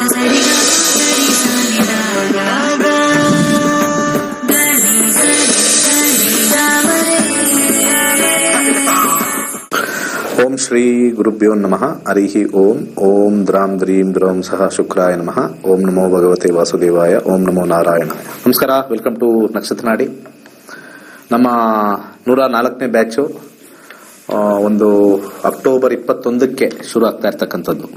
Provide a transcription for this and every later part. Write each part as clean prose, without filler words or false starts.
ಓಂ ಶ್ರೀ ಗುರುಭ್ಯೋ ನಮಃ. ಹರಿಹಿ ಓಂ. ಓಂ ದ್ರಾಂ ದ್ರೀಂ ದ್ರೌಂ ಸಹ ಶುಕ್ರಾಯ ನಮಃ. ಓಂ ನಮೋ ಭಗವತೆ ವಾಸುದೇವಾಯ. ಓಂ ನಮೋ ನಾರಾಯಣಾಯ. ನಮಸ್ಕಾರ. ವೆಲ್ಕಮ್ ಟು ನಕ್ಷತ್ರ ನಾಡಿ. ನಮ್ಮ 104ನೇ ಬ್ಯಾಚು ಒಂದು ಅಕ್ಟೋಬರ್ 21ಕ್ಕೆ ಶುರು ಆಗ್ತಾ ಇರ್ತಕ್ಕಂಥದ್ದು.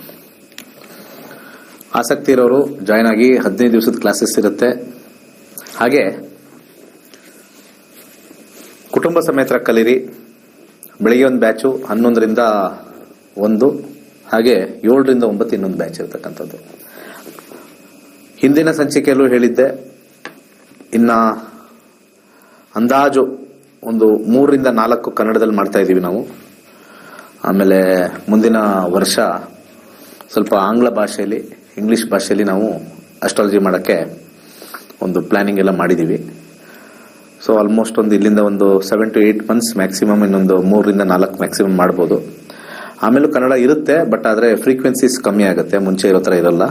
ಆಸಕ್ತಿ ಇರೋರು ಜಾಯ್ನ್ ಆಗಿ. 15 ದಿವಸದ ಕ್ಲಾಸಸ್ ಇರುತ್ತೆ. ಹಾಗೆ ಕುಟುಂಬ ಸಮೇತ ಕಲೀರಿ. ಬೆಳಿಗ್ಗೆ ಒಂದು ಬ್ಯಾಚು 11ರಿಂದ 1, ಹಾಗೆ 7ರಿಂದ 9 ಇನ್ನೊಂದು ಬ್ಯಾಚ್ ಇರತಕ್ಕಂಥದ್ದು. ಹಿಂದಿನ ಸಂಚಿಕೆಯಲ್ಲೂ ಹೇಳಿದ್ದೆ, ಇನ್ನ ಅಂದಾಜು ಒಂದು 3ರಿಂದ 4 ಕನ್ನಡದಲ್ಲಿ ಮಾಡ್ತಾ ಇದ್ದೀವಿ ನಾವು. ಆಮೇಲೆ ಮುಂದಿನ ವರ್ಷ ಸ್ವಲ್ಪ ಆಂಗ್ಲ ಭಾಷೆಯಲ್ಲಿ, ಇಂಗ್ಲಿಷ್ ಭಾಷೆಯಲ್ಲಿ ನಾವು ಅಸ್ಟ್ರಾಲಜಿ ಮಾಡೋಕ್ಕೆ ಒಂದು ಪ್ಲಾನಿಂಗ್ ಎಲ್ಲ ಮಾಡಿದ್ದೀವಿ. ಸೊ ಆಲ್ಮೋಸ್ಟ್ ಇಲ್ಲಿಂದ ಒಂದು 7 to 8 months ಮ್ಯಾಕ್ಸಿಮಮ್, ಇನ್ನೊಂದು 3ರಿಂದ 4 ಮ್ಯಾಕ್ಸಿಮಮ್ ಮಾಡ್ಬೋದು. ಆಮೇಲೂ ಕನ್ನಡ ಇರುತ್ತೆ, ಬಟ್ ಆದರೆ ಫ್ರೀಕ್ವೆನ್ಸೀಸ್ ಕಮ್ಮಿ ಆಗುತ್ತೆ. ಮುಂಚೆ ಇರೋ ಥರ ಇರಲ್ಲ.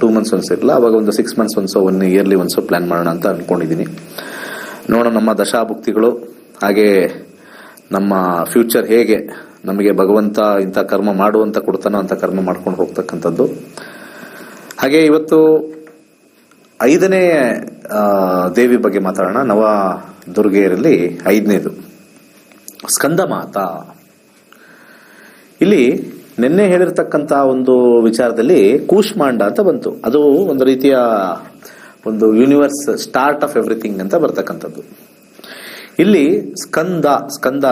2 months ಒನ್ಸ್ ಇರಲ್ಲ, ಅವಾಗ ಒಂದು 6 months ಒನ್ಸೋ, 1 yearly ಒನ್ಸೋ ಪ್ಲಾನ್ ಮಾಡೋಣ ಅಂತ ಅನ್ಕೊಂಡಿದ್ದೀನಿ. ನೋಡೋಣ ನಮ್ಮ ದಶಾಭುಕ್ತಿಗಳು, ಹಾಗೆ ನಮ್ಮ ಫ್ಯೂಚರ್ ಹೇಗೆ ನಮಗೆ ಭಗವಂತ ಇಂಥ ಕರ್ಮ ಮಾಡುವಂತ ಕೊಡ್ತಾನೋ ಅಂತ ಕರ್ಮ ಮಾಡ್ಕೊಂಡು ಹೋಗ್ತಕ್ಕಂಥದ್ದು. ಹಾಗೆ ಇವತ್ತು 5ನೇ ದೇವಿ ಬಗ್ಗೆ ಮಾತಾಡೋಣ. ನವ ದುರ್ಗೆಯರಲ್ಲಿ 5ನೇದು ಸ್ಕಂದ ಮಾತಾ. ಇಲ್ಲಿ ನಿನ್ನೆ ಹೇಳಿರ್ತಕ್ಕಂಥ ಒಂದು ವಿಚಾರದಲ್ಲಿ ಕೂಷ್ಮಾಂಡ ಅಂತ ಬಂತು. ಅದು ಒಂದು ರೀತಿಯ ಒಂದು ಯೂನಿವರ್ಸ್, ಸ್ಟಾರ್ಟ್ ಆಫ್ ಎವ್ರಿಥಿಂಗ್ ಅಂತ ಬರ್ತಕ್ಕಂಥದ್ದು. ಇಲ್ಲಿ ಸ್ಕಂದ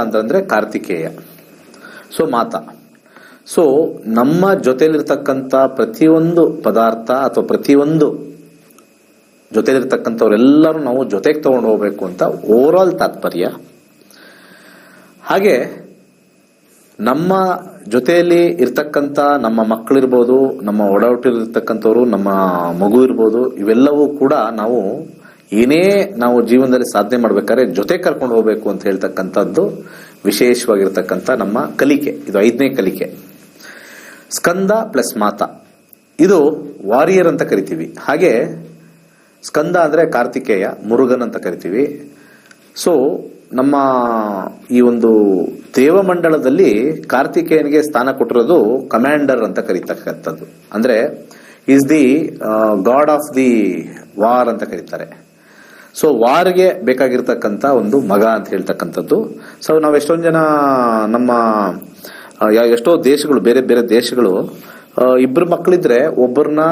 ಅಂತಂದ್ರೆ ಕಾರ್ತಿಕೇಯ. ಸೊ ಮಾತಾ. ಸೊ ನಮ್ಮ ಜೊತೆಲಿರ್ತಕ್ಕಂಥ ಪ್ರತಿಯೊಂದು ಪದಾರ್ಥ ಅಥವಾ ಪ್ರತಿಯೊಂದು ಜೊತೆಲಿರ್ತಕ್ಕಂಥವ್ರೆಲ್ಲರೂ ನಾವು ಜೊತೆಗೆ ತಗೊಂಡು ಹೋಗ್ಬೇಕು ಅಂತ ಓವರ್ ಆಲ್ ತಾತ್ಪರ್ಯ. ಹಾಗೆ ನಮ್ಮ ಜೊತೆಯಲ್ಲಿ ಇರ್ತಕ್ಕಂಥ ನಮ್ಮ ಮಕ್ಕಳಿರ್ಬೋದು, ನಮ್ಮ ಒಡಹುಟ್ಟಿರ್ತಕ್ಕಂಥವ್ರು, ನಮ್ಮ ಮಗು ಇರ್ಬೋದು, ಇವೆಲ್ಲವೂ ಕೂಡ ನಾವು ಏನೇ ನಾವು ಜೀವನದಲ್ಲಿ ಸಾಧನೆ ಮಾಡ್ಬೇಕಾದ್ರೆ ಜೊತೆ ಕರ್ಕೊಂಡು ಹೋಗ್ಬೇಕು ಅಂತ ಹೇಳ್ತಕ್ಕಂಥದ್ದು ವಿಶೇಷವಾಗಿರ್ತಕ್ಕಂಥ ನಮ್ಮ ಕಲಿಕೆ. ಇದು 5ನೇ ಕಲಿಕೆ. ಸ್ಕಂದ ಪ್ಲಸ್ ಮಾತಾ, ಇದು ವಾರಿಯರ್ ಅಂತ ಕರಿತೀವಿ. ಹಾಗೆ ಸ್ಕಂದ ಅಂದ್ರೆ ಕಾರ್ತಿಕೇಯ, ಮುರುಗನ್ ಅಂತ ಕರಿತೀವಿ. ಸೊ ನಮ್ಮ ಈ ಒಂದು ದೇವಮಂಡಲದಲ್ಲಿ ಕಾರ್ತಿಕೇಯನಿಗೆ ಸ್ಥಾನ ಕೊಟ್ಟಿರೋದು ಕಮಾಂಡರ್ ಅಂತ ಕರೀತಕ್ಕಂಥದ್ದು. ಅಂದ್ರೆ is the god of the war ಅಂತ ಕರೀತಾರೆ. ಸೊ ವಾರ್ಗೆ ಬೇಕಾಗಿರ್ತಕ್ಕಂಥ ಒಂದು ಮಗ ಅಂತ ಹೇಳ್ತಕ್ಕಂಥದ್ದು. ಸೊ ನಾವು ಎಷ್ಟೊಂದು ಜನ ನಮ್ಮ ಎಷ್ಟೋ ದೇಶಗಳು, ಬೇರೆ ಬೇರೆ ದೇಶಗಳು, 2 ಮಕ್ಕಳಿದ್ರೆ ಒಬ್ಬರನ್ನ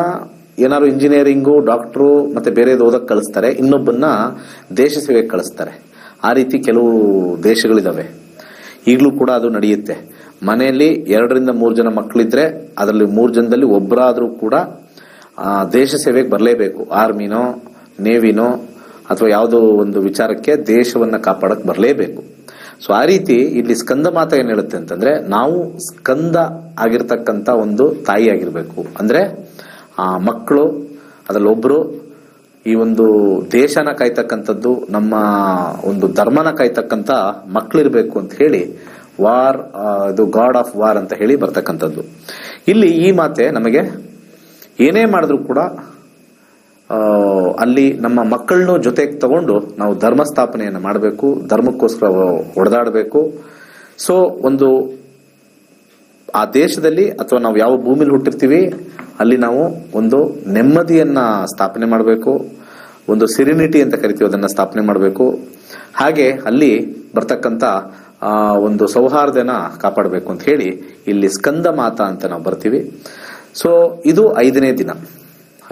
ಏನಾದ್ರು ಇಂಜಿನಿಯರಿಂಗು, ಡಾಕ್ಟ್ರು ಮತ್ತೆ ಬೇರೆ ಓದಕ್ಕೆ ಕಳಿಸ್ತಾರೆ, ಇನ್ನೊಬ್ಬನ್ನ ದೇಶ ಸೇವೆಗೆ ಕಳಿಸ್ತಾರೆ. ಆ ರೀತಿ ಕೆಲವು ದೇಶಗಳಿದಾವೆ. ಈಗಲೂ ಕೂಡ ಅದು ನಡೆಯುತ್ತೆ. ಮನೆಯಲ್ಲಿ 2ರಿಂದ 3 ಜನ ಮಕ್ಕಳಿದ್ರೆ ಅದರಲ್ಲಿ 3 ಜನದಲ್ಲಿ ಒಬ್ಬರಾದ್ರೂ ಕೂಡ ದೇಶ ಸೇವೆಗೆ ಬರಲೇಬೇಕು. ಆರ್ಮಿನೋ, ನೇವಿನೋ ಅಥವಾ ಯಾವುದೋ ಒಂದು ವಿಚಾರಕ್ಕೆ ದೇಶವನ್ನ ಕಾಪಾಡಕ್ ಬರಲೇಬೇಕು. ಸೊ ಆ ರೀತಿ ಇಲ್ಲಿ ಸ್ಕಂದ ಮಾತ ಏನ್ ಹೇಳುತ್ತೆ ಅಂತಂದ್ರೆ, ನಾವು ಸ್ಕಂದ ಆಗಿರ್ತಕ್ಕಂಥ ಒಂದು ತಾಯಿ ಆಗಿರ್ಬೇಕು. ಅಂದ್ರೆ ಆ ಮಕ್ಕಳು ಅದ್ರಲ್ಲಿ ಒಬ್ರು ಈ ಒಂದು ದೇಶನ ಕಾಯ್ತಕ್ಕಂಥದ್ದು, ನಮ್ಮ ಒಂದು ಧರ್ಮನ ಕಾಯ್ತಕ್ಕಂಥ ಮಕ್ಕಳಿರ್ಬೇಕು ಅಂತ ಹೇಳಿ ವಾರ್, ಇದು ಗಾಡ್ ಆಫ್ ವಾರ್ ಅಂತ ಹೇಳಿ ಬರ್ತಕ್ಕಂಥದ್ದು. ಇಲ್ಲಿ ಈ ಮಾತೆ ನಮಗೆ ಏನೇ ಮಾಡಿದ್ರು ಕೂಡ ಅಲ್ಲಿ ನಮ್ಮ ಮಕ್ಕಳನ್ನು ಜೊತೆಗೆ ತಗೊಂಡು ನಾವು ಧರ್ಮ ಸ್ಥಾಪನೆಯನ್ನು ಮಾಡಬೇಕು, ಧರ್ಮಕ್ಕೋಸ್ಕರ ಹೊಡೆದಾಡಬೇಕು. ಸೊ ಒಂದು ಆ ದೇಶದಲ್ಲಿ ಅಥವಾ ನಾವು ಯಾವ ಭೂಮಿಲಿ ಹುಟ್ಟಿರ್ತೀವಿ ಅಲ್ಲಿ ನಾವು ಒಂದು ನೆಮ್ಮದಿಯನ್ನ ಸ್ಥಾಪನೆ ಮಾಡಬೇಕು, ಒಂದು ಸಿರಿನಿಟಿ ಅಂತ ಕರಿತೀವಿ, ಅದನ್ನ ಸ್ಥಾಪನೆ ಮಾಡಬೇಕು. ಹಾಗೆ ಅಲ್ಲಿ ಬರ್ತಕ್ಕಂಥ ಒಂದು ಸೌಹಾರ್ದನ ಕಾಪಾಡಬೇಕು ಅಂತ ಹೇಳಿ ಇಲ್ಲಿ ಸ್ಕಂದ ಮಾತಾ ಅಂತ ನಾವು ಬರ್ತೀವಿ. ಸೊ ಇದು 5ನೇ ದಿನ.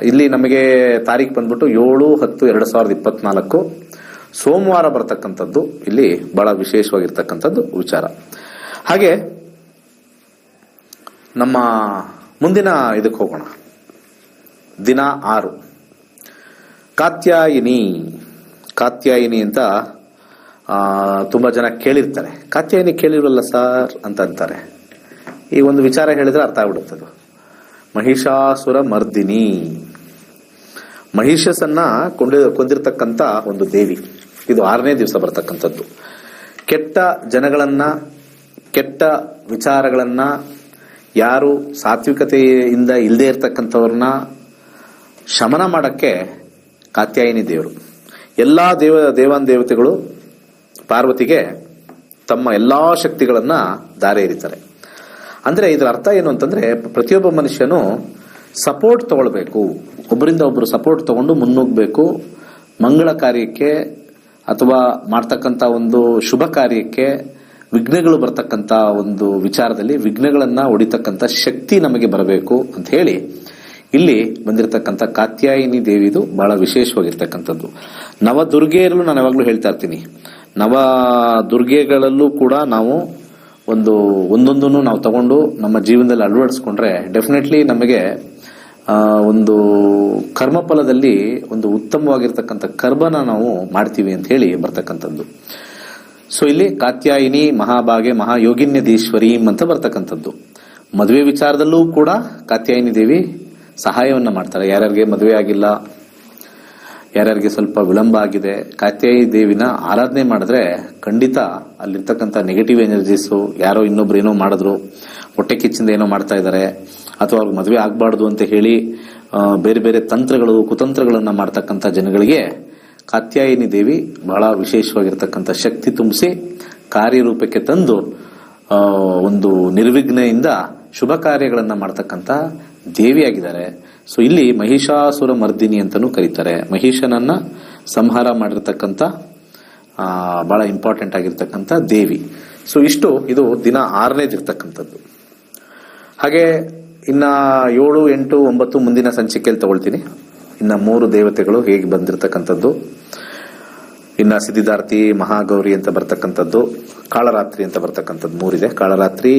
ಇಲ್ಲಿ ನಮಗೆ ತಾರೀಖು ಬಂದ್ಬಿಟ್ಟು 7/10/2024 ಸೋಮವಾರ ಬರ್ತಕ್ಕಂಥದ್ದು. ಇಲ್ಲಿ ಬಹಳ ವಿಶೇಷವಾಗಿರ್ತಕ್ಕಂಥದ್ದು ವಿಚಾರ. ಹಾಗೆ ನಮ್ಮ ಮುಂದಿನ ಇದಕ್ಕೆ ಹೋಗೋಣ. ದಿನ 6 ಕಾತ್ಯಾಯಿನಿ. ಕಾತ್ಯಾಯಿನಿ ಅಂತ ತುಂಬಾ ಜನ ಕೇಳಿರ್ತಾರೆ. ಕಾತ್ಯಾಯಿನಿ ಕೇಳಿರಲ್ಲ ಸರ್ ಅಂತ ಅಂತಾರೆ. ಈ ಒಂದು ವಿಚಾರ ಹೇಳಿದ್ರೆ ಅರ್ಥ ಆಗ್ಬಿಡುತ್ತದು. ಮಹಿಷಾಸುರ ಮರ್ದಿನಿ, ಮಹಿಷಸನ್ನ ಕೊಂದಿರ್ತಕ್ಕಂಥ ಒಂದು ದೇವಿ. ಇದು 6ನೇ ದಿವಸ ಬರ್ತಕ್ಕಂಥದ್ದು. ಕೆಟ್ಟ ಜನಗಳನ್ನ, ಕೆಟ್ಟ ವಿಚಾರಗಳನ್ನ, ಯಾರು ಸಾತ್ವಿಕತೆಯಿಂದ ಇಲ್ಲದೆ ಇರ್ತಕ್ಕಂಥವ್ರನ್ನ ಶಮನ ಮಾಡಕ್ಕೆ ಕಾತ್ಯಾಯಿನಿ ದೇವರು. ಎಲ್ಲಾ ದೇವಾನುದೇವತೆಗಳು ಪಾರ್ವತಿಗೆ ತಮ್ಮ ಎಲ್ಲಾ ಶಕ್ತಿಗಳನ್ನ ದಾರೆ ಎರಿತಾರೆ. ಅಂದ್ರೆ ಇದರ ಅರ್ಥ ಏನು ಅಂತಂದ್ರೆ, ಪ್ರತಿಯೊಬ್ಬ ಮನುಷ್ಯನು ಸಪೋರ್ಟ್ ತಗೊಳ್ಬೇಕು, ಒಬ್ಬರಿಂದ ಒಬ್ಬರು ಸಪೋರ್ಟ್ ತಗೊಂಡು ಮುನ್ನುಗ್ಗಬೇಕು. ಮಂಗಳ ಕಾರ್ಯಕ್ಕೆ ಅಥವಾ ಮಾಡ್ತಕ್ಕಂಥ ಒಂದು ಶುಭ ಕಾರ್ಯಕ್ಕೆ ವಿಘ್ನಗಳು ಬರ್ತಕ್ಕಂಥ ಒಂದು ವಿಚಾರದಲ್ಲಿ ವಿಘ್ನಗಳನ್ನ ಹೊಡಿತಕ್ಕಂಥ ಶಕ್ತಿ ನಮಗೆ ಬರಬೇಕು ಅಂತ ಹೇಳಿ ಇಲ್ಲಿ ಬಂದಿರತಕ್ಕಂಥ ಕಾತ್ಯಾಯಿನಿ ದೇವಿದು ಬಹಳ ವಿಶೇಷವಾಗಿರ್ತಕ್ಕಂಥದ್ದು. ನವದುರ್ಗೆಯರಲ್ಲೂ ನಾನು ಯಾವಾಗಲೂ ಹೇಳ್ತಾ ಇರ್ತೀನಿ, ನವ ದುರ್ಗೆಗಳಲ್ಲೂ ಕೂಡ ನಾವು ಒಂದೊಂದನ್ನು ನಾವು ತಗೊಂಡು ನಮ್ಮ ಜೀವನದಲ್ಲಿ ಅಳವಡಿಸ್ಕೊಂಡ್ರೆ ಡೆಫಿನೆಟ್ಲಿ ನಮಗೆ ಒಂದು ಕರ್ಮಫಲದಲ್ಲಿ ಒಂದು ಉತ್ತಮವಾಗಿರ್ತಕ್ಕಂಥ ಕರ್ಮನ ನಾವು ಮಾಡ್ತೀವಿ ಅಂತ ಹೇಳಿ ಬರ್ತಕ್ಕಂಥದ್ದು. ಸೊ ಇಲ್ಲಿ ಕಾತ್ಯಾಯಿನಿ ಮಹಾಭಾಗೆ ಮಹಾಯೋಗಿನ್ಯದೀಶ್ವರಿ ಅಂತ ಬರ್ತಕ್ಕಂಥದ್ದು. ಮದುವೆ ವಿಚಾರದಲ್ಲೂ ಕೂಡ ಕಾತ್ಯಾಯಿನಿ ದೇವಿ ಸಹಾಯವನ್ನ ಮಾಡ್ತಾರೆ. ಯಾರ್ಯಾರಿಗೆ ಮದುವೆ ಆಗಿಲ್ಲ, ಯಾರ್ಯಾರಿಗೆ ಸ್ವಲ್ಪ ವಿಳಂಬ ಆಗಿದೆ, ಕಾತ್ಯಾಯಿ ದೇವಿನ ಆರಾಧನೆ ಮಾಡಿದ್ರೆ ಖಂಡಿತ ಅಲ್ಲಿರ್ತಕ್ಕಂಥ ನೆಗೆಟಿವ್ ಎನರ್ಜೀಸು, ಯಾರೋ ಇನ್ನೊಬ್ರು ಏನೋ ಮಾಡಿದ್ರು, ಹೊಟ್ಟೆ ಕಿಚ್ಚಿಂದ ಏನೋ ಮಾಡ್ತಾ ಇದ್ದಾರೆ, ಅಥವಾ ಅವ್ರಿಗೆ ಮದುವೆ ಆಗ್ಬಾರ್ದು ಅಂತ ಹೇಳಿ ಬೇರೆ ಬೇರೆ ತಂತ್ರಗಳು ಕುತಂತ್ರಗಳನ್ನ ಮಾಡ್ತಕ್ಕಂಥ ಜನಗಳಿಗೆ ಕಾತ್ಯಾಯಿನಿ ದೇವಿ ಬಹಳ ವಿಶೇಷವಾಗಿರ್ತಕ್ಕಂಥ ಶಕ್ತಿ ತುಂಬಿಸಿ ಕಾರ್ಯರೂಪಕ್ಕೆ ತಂದು ಒಂದು ನಿರ್ವಿಘ್ನೆಯಿಂದ ಶುಭ ಕಾರ್ಯಗಳನ್ನ ಮಾಡ್ತಕ್ಕಂಥ ದೇವಿಯಾಗಿದ್ದಾರೆ. ಸೊ ಇಲ್ಲಿ ಮಹಿಷಾಸುರ ಮರ್ದಿನಿ ಅಂತಾನೂ ಕರೀತಾರೆ. ಮಹಿಷನನ್ನ ಸಂಹಾರ ಮಾಡಿರ್ತಕ್ಕಂಥ ಬಹಳ ಇಂಪಾರ್ಟೆಂಟ್ ಆಗಿರ್ತಕ್ಕಂಥ ದೇವಿ. ಸೊ ಇದು ದಿನ 6ನೇದಿರ್ತಕ್ಕಂಥದ್ದು. ಹಾಗೆ ಇನ್ನ 7, 8, 9 ಮುಂದಿನ ಸಂಚಿಕೆಯಲ್ಲಿ ತಗೊಳ್ತೀನಿ. ಇನ್ನ 3 ದೇವತೆಗಳು ಹೇಗೆ ಬಂದಿರತಕ್ಕಂಥದ್ದು, ಇನ್ನ ಸಿದ್ಧಿದಾರ್ಥಿ, ಮಹಾಗೌರಿ ಅಂತ ಬರ್ತಕ್ಕಂಥದ್ದು, ಕಾಳರಾತ್ರಿ ಅಂತ ಬರ್ತಕ್ಕಂಥದ್ದು 3 ಇದೆ. ಕಾಳರಾತ್ರಿ,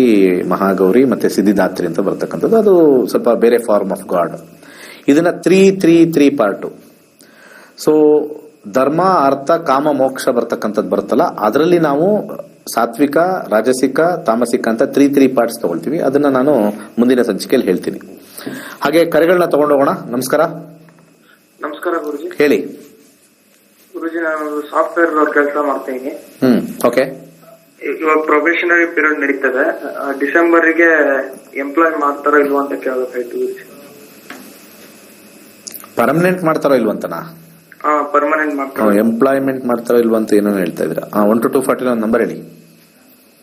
ಮಹಾಗೌರಿ ಮತ್ತೆ ಸಿದ್ಧಿದಾತ್ರಿ ಅಂತ ಬರ್ತಕ್ಕಂಥದ್ದು. ಅದು ಸ್ವಲ್ಪ ಬೇರೆ ಫಾರ್ಮ್ ಆಫ್ ಗಾಡ್. ಇದನ್ನ 3 ಪಾರ್ಟು. ಸೊ ಧರ್ಮ, ಅರ್ಥ, ಕಾಮ, ಮೋಕ್ಷ ಬರ್ತಕ್ಕಂಥದ್ದು ಬರುತ್ತಲ್ಲ, ಅದರಲ್ಲಿ ನಾವು ಸಾತ್ವಿಕ, ರಾಜಸಿಕ, ತಾಮಸಿಕ ಅಂತ 3 ಪಾರ್ಟ್ಸ್ ತಗೊಳ್ತೀವಿ. ಅದನ್ನ ನಾನು ಮುಂದಿನ ಸಂಚಿಕೆಯಲ್ಲಿ ಹೇಳ್ತೀನಿ. ಹಾಗೆ ಕರೆಗಳನ್ನ ತಗೊಂಡೋಗೋಣ. ನಮಸ್ಕಾರ. ನಮಸ್ಕಾರ ಗುರುಜಿ. ಹೇಳಿ ಗುರುಜಿ. ನಾನು ಸಾಫ್ಟ್ವೇರ್ ಕೆಲಸ ಮಾಡ್ತಾ ಇದ್ದೀನಿ. ಓಕೆ. ಇವಾಗ ಪ್ರೊಬೇಷನರಿ ಪೀರಿಯಡ್ ನಡೀತದೆ. ಡಿಸೆಂಬರ್ಗೆ ಎಂಪ್ಲಾಯ್ ಮಾಡ್ತಾರೋ ಇಲ್ವಾ ಅಂತ ಕೇಳಬೇಕಾಯ್ತು ಗುರುಜಿ. ಪರ್ಮನೆಂಟ್ ಮಾಡ್ತಾರೋ ಇಲ್ವಂತನಾ? ಪರ್ಮನೆಂಟ್ ಮಾಡ್ತಾರೋ, ಎಂಪ್ಲಾಯ್ಮೆಂಟ್ ಮಾಡ್ತಾರೋ ಇಲ್ವಾ ಅಂತ ಏನೋ ಹೇಳ್ತಾ ಇದ್ರ. 1 to 240 ನಂಬರ್ ಹೇಳಿ.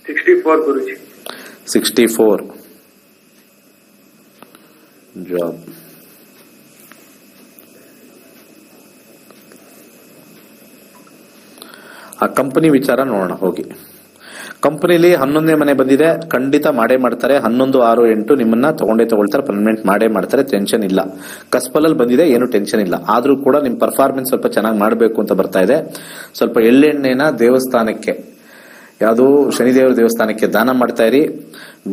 64 ಗುರುಜಿ. 64 ಜಾಬ್. ಆ ಕಂಪನಿ ವಿಚಾರ ನೋಡೋಣ ಹೋಗಿ. ಕಂಪನಿಲಿ 11ನೇ ಮನೆ ಬಂದಿದೆ, ಖಂಡಿತ ಮಾಡೇ ಮಾಡ್ತಾರೆ. 11, 6, 8 ನಿಮ್ಮನ್ನ ತಗೊಳ್ತಾರೆ, ಪರ್ಮನೆಂಟ್ ಮಾಡೇ ಮಾಡ್ತಾರೆ. ಟೆನ್ಷನ್ ಇಲ್ಲ. ಕಸ್ಪಲಲ್ಲಿ ಬಂದಿದೆ, ಏನು ಟೆನ್ಷನ್ ಇಲ್ಲ. ಆದ್ರೂ ಕೂಡ ನಿಮ್ ಪರ್ಫಾರ್ಮೆನ್ಸ್ ಸ್ವಲ್ಪ ಚೆನ್ನಾಗಿ ಮಾಡಬೇಕು ಅಂತ ಬರ್ತಾ ಇದೆ. ಸ್ವಲ್ಪ ಎಳ್ಳೆಣ್ಣೆನ ದೇವಸ್ಥಾನಕ್ಕೆ, ಯಾವುದು ಶನಿದೇವರ ದೇವಸ್ಥಾನಕ್ಕೆ ದಾನ ಮಾಡ್ತಾ ಇರಿ.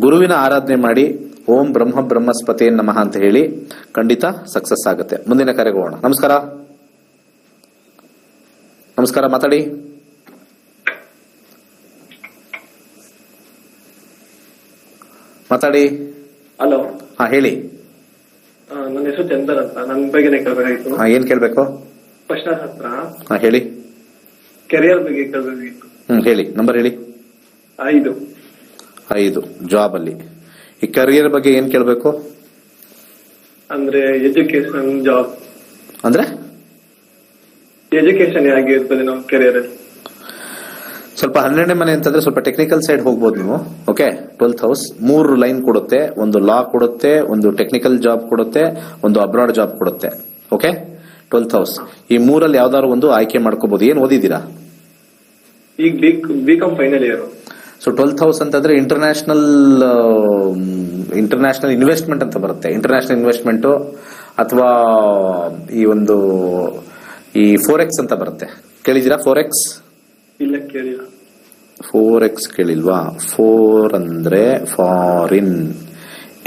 ಗುರುವಿನ ಆರಾಧನೆ ಮಾಡಿ. ಓಂ ಬ್ರಹ್ಮಸ್ಪತಿ ನಮಃ ಅಂತ ಹೇಳಿ ಖಂಡಿತ ಸಕ್ಸಸ್ ಆಗುತ್ತೆ. ಮುಂದಿನ ಕರೆಗೆ ಹೋಗೋಣ. ನಮಸ್ಕಾರ. ನಮಸ್ಕಾರ, ಮಾತಾಡಿ. ಮಾತಾಡಿ. ಹಲೋ. ಹೇಳಿ. ನನ್ನ ಹೆಸರು ಚಂದನ್ ಅಂತ. ನನ್ನ ಬಗ್ಗೆನೇ ಕೇಳಬೇಕಾಗಿತ್ತು. ಏನ್ ಕೇಳ್ಬೇಕು? ಪ್ರಶ್ನಾಶಾಸ್ತ್ರ. ಹೇಳಿ. ಕೆರಿಯರ್ ಬಗ್ಗೆ ಕೇಳಬೇಕಾಗಿತ್ತು. ಹೇಳಿ. ನಂಬರ್ ಹೇಳಿ. 5 ಜಾಬ್ ಅಲ್ಲಿ. ಈ ಕರಿಯರ್ ಬಗ್ಗೆ ಏನ್ ಕೇಳ್ಬೇಕು? ಅಂದ್ರೆ ಎಜುಕೇಶನ್, ಜಾಬ್. ಅಂದ್ರೆ ಎಜುಕೇಶನ್ ಹೇಗಿರ್ತದೆ ನಮ್ಮ ಕೆರಿಯರ್ ಅಲ್ಲಿ? ಸ್ವಲ್ಪ 12ನೇ ಮನೆ ಅಂತಂದ್ರೆ ಸ್ವಲ್ಪ ಟೆಕ್ನಿಕಲ್ ಸೈಡ್ ಹೋಗ್ಬೋದು ನೀವು. ಓಕೆ. 12th ಹೌಸ್ 3 ಲೈನ್ ಕೊಡುತ್ತೆ. ಒಂದು ಲಾ ಕೊಡುತ್ತೆ, ಒಂದು ಟೆಕ್ನಿಕಲ್ ಜಾಬ್ ಕೊಡುತ್ತೆ, ಒಂದು ಅಬ್ರಾಡ್ ಜಾಬ್ ಕೊಡುತ್ತೆ. ಓಕೆ. 12th ಹೌಸ್ ಈ 3ರಲ್ಲಿ ಯಾವ್ದಾದ್ರು ಒಂದು ಆಯ್ಕೆ ಮಾಡ್ಕೋಬಹುದು. ಏನ್ ಓದಿದ್ದೀರಾ? ಈಗ B Com final year. So 12th house ಅಂತಂದ್ರೆ ಇಂಟರ್ನ್ಯಾಷನಲ್ ಇನ್ವೆಸ್ಟ್ಮೆಂಟ್ ಅಂತ ಬರುತ್ತೆ. ಇಂಟರ್ನ್ಯಾಷನಲ್ ಇನ್ವೆಸ್ಟ್ಮೆಂಟ್ ಅಥವಾ ಈ ಫೋರೆಕ್ಸ್ ಅಂತ ಬರುತ್ತೆ. ಕೇಳಿದಿರಾ ಫೋರೆಕ್ಸ್? ಇಲ್ಲ, ಕೇಳಿಲ್ಲ. ಫೋರೆಕ್ಸ್ ಕೇಳಿಲ್ವಾ? 4 ಅಂದ್ರೆ ಫಾರಿನ್,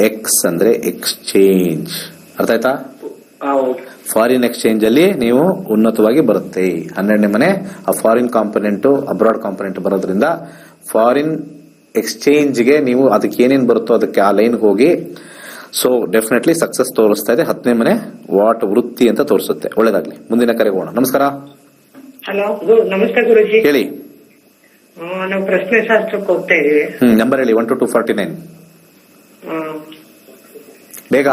ಎಕ್ಸ್ ಅಂದ್ರೆ ಎಕ್ಸ್ಚೇಂಜ್. ಅರ್ಥ ಆಯ್ತಾ? ಫಾರಿನ್ ಎಕ್ಸ್ಚೇಂಜ್ ಅಲ್ಲಿ ನೀವು ಉನ್ನತವಾಗಿ ಬರುತ್ತೆ. 12ನೇ ಮನೆ ಆ ಫಾರಿನ್ ಕಾಂಪೊನೆಂಟ್, ಅಬ್ರಾಡ್ ಕಾಂಪೊನೆಂಟ್ ಬರೋದ್ರಿಂದ ಫಾರಿನ್ ಎಕ್ಸ್ಚೇಂಜ್ಗೆ ನೀವು ಅದಕ್ಕೆ ಏನೇನ್ ಬರುತ್ತೋ ಅದಕ್ಕೆ ಆ ಲೈನ್ಗೆ ಹೋಗಿ. ಸೊ ಡೆಫಿನೆಟ್ಲಿ ಸಕ್ಸಸ್ ತೋರಿಸ್ತಾ ಇದೆ. 10ನೇ ಮನೆ ವಾಟ್ ವೃತ್ತಿ ಅಂತ ತೋರಿಸುತ್ತೆ. ಒಳ್ಳೇದಾಗ್ಲಿ. ಮುಂದಿನ ಕರೆಗೆ ಹೋಗೋಣ. ನಮಸ್ಕಾರ. ಹಲೋ. ನಮಸ್ತೆ ಗುರುಜಿ. ಹೇಳಿ. ನಾವು ಪ್ರಶ್ನೆ ಶಾಸ್ತ್ರಕ್ಕೆ ಹೋಗ್ತಾ ಇದೀವಿ. ನಂಬರ್ ಹೇಳಿ. 1 to 249 ಬೇಗ.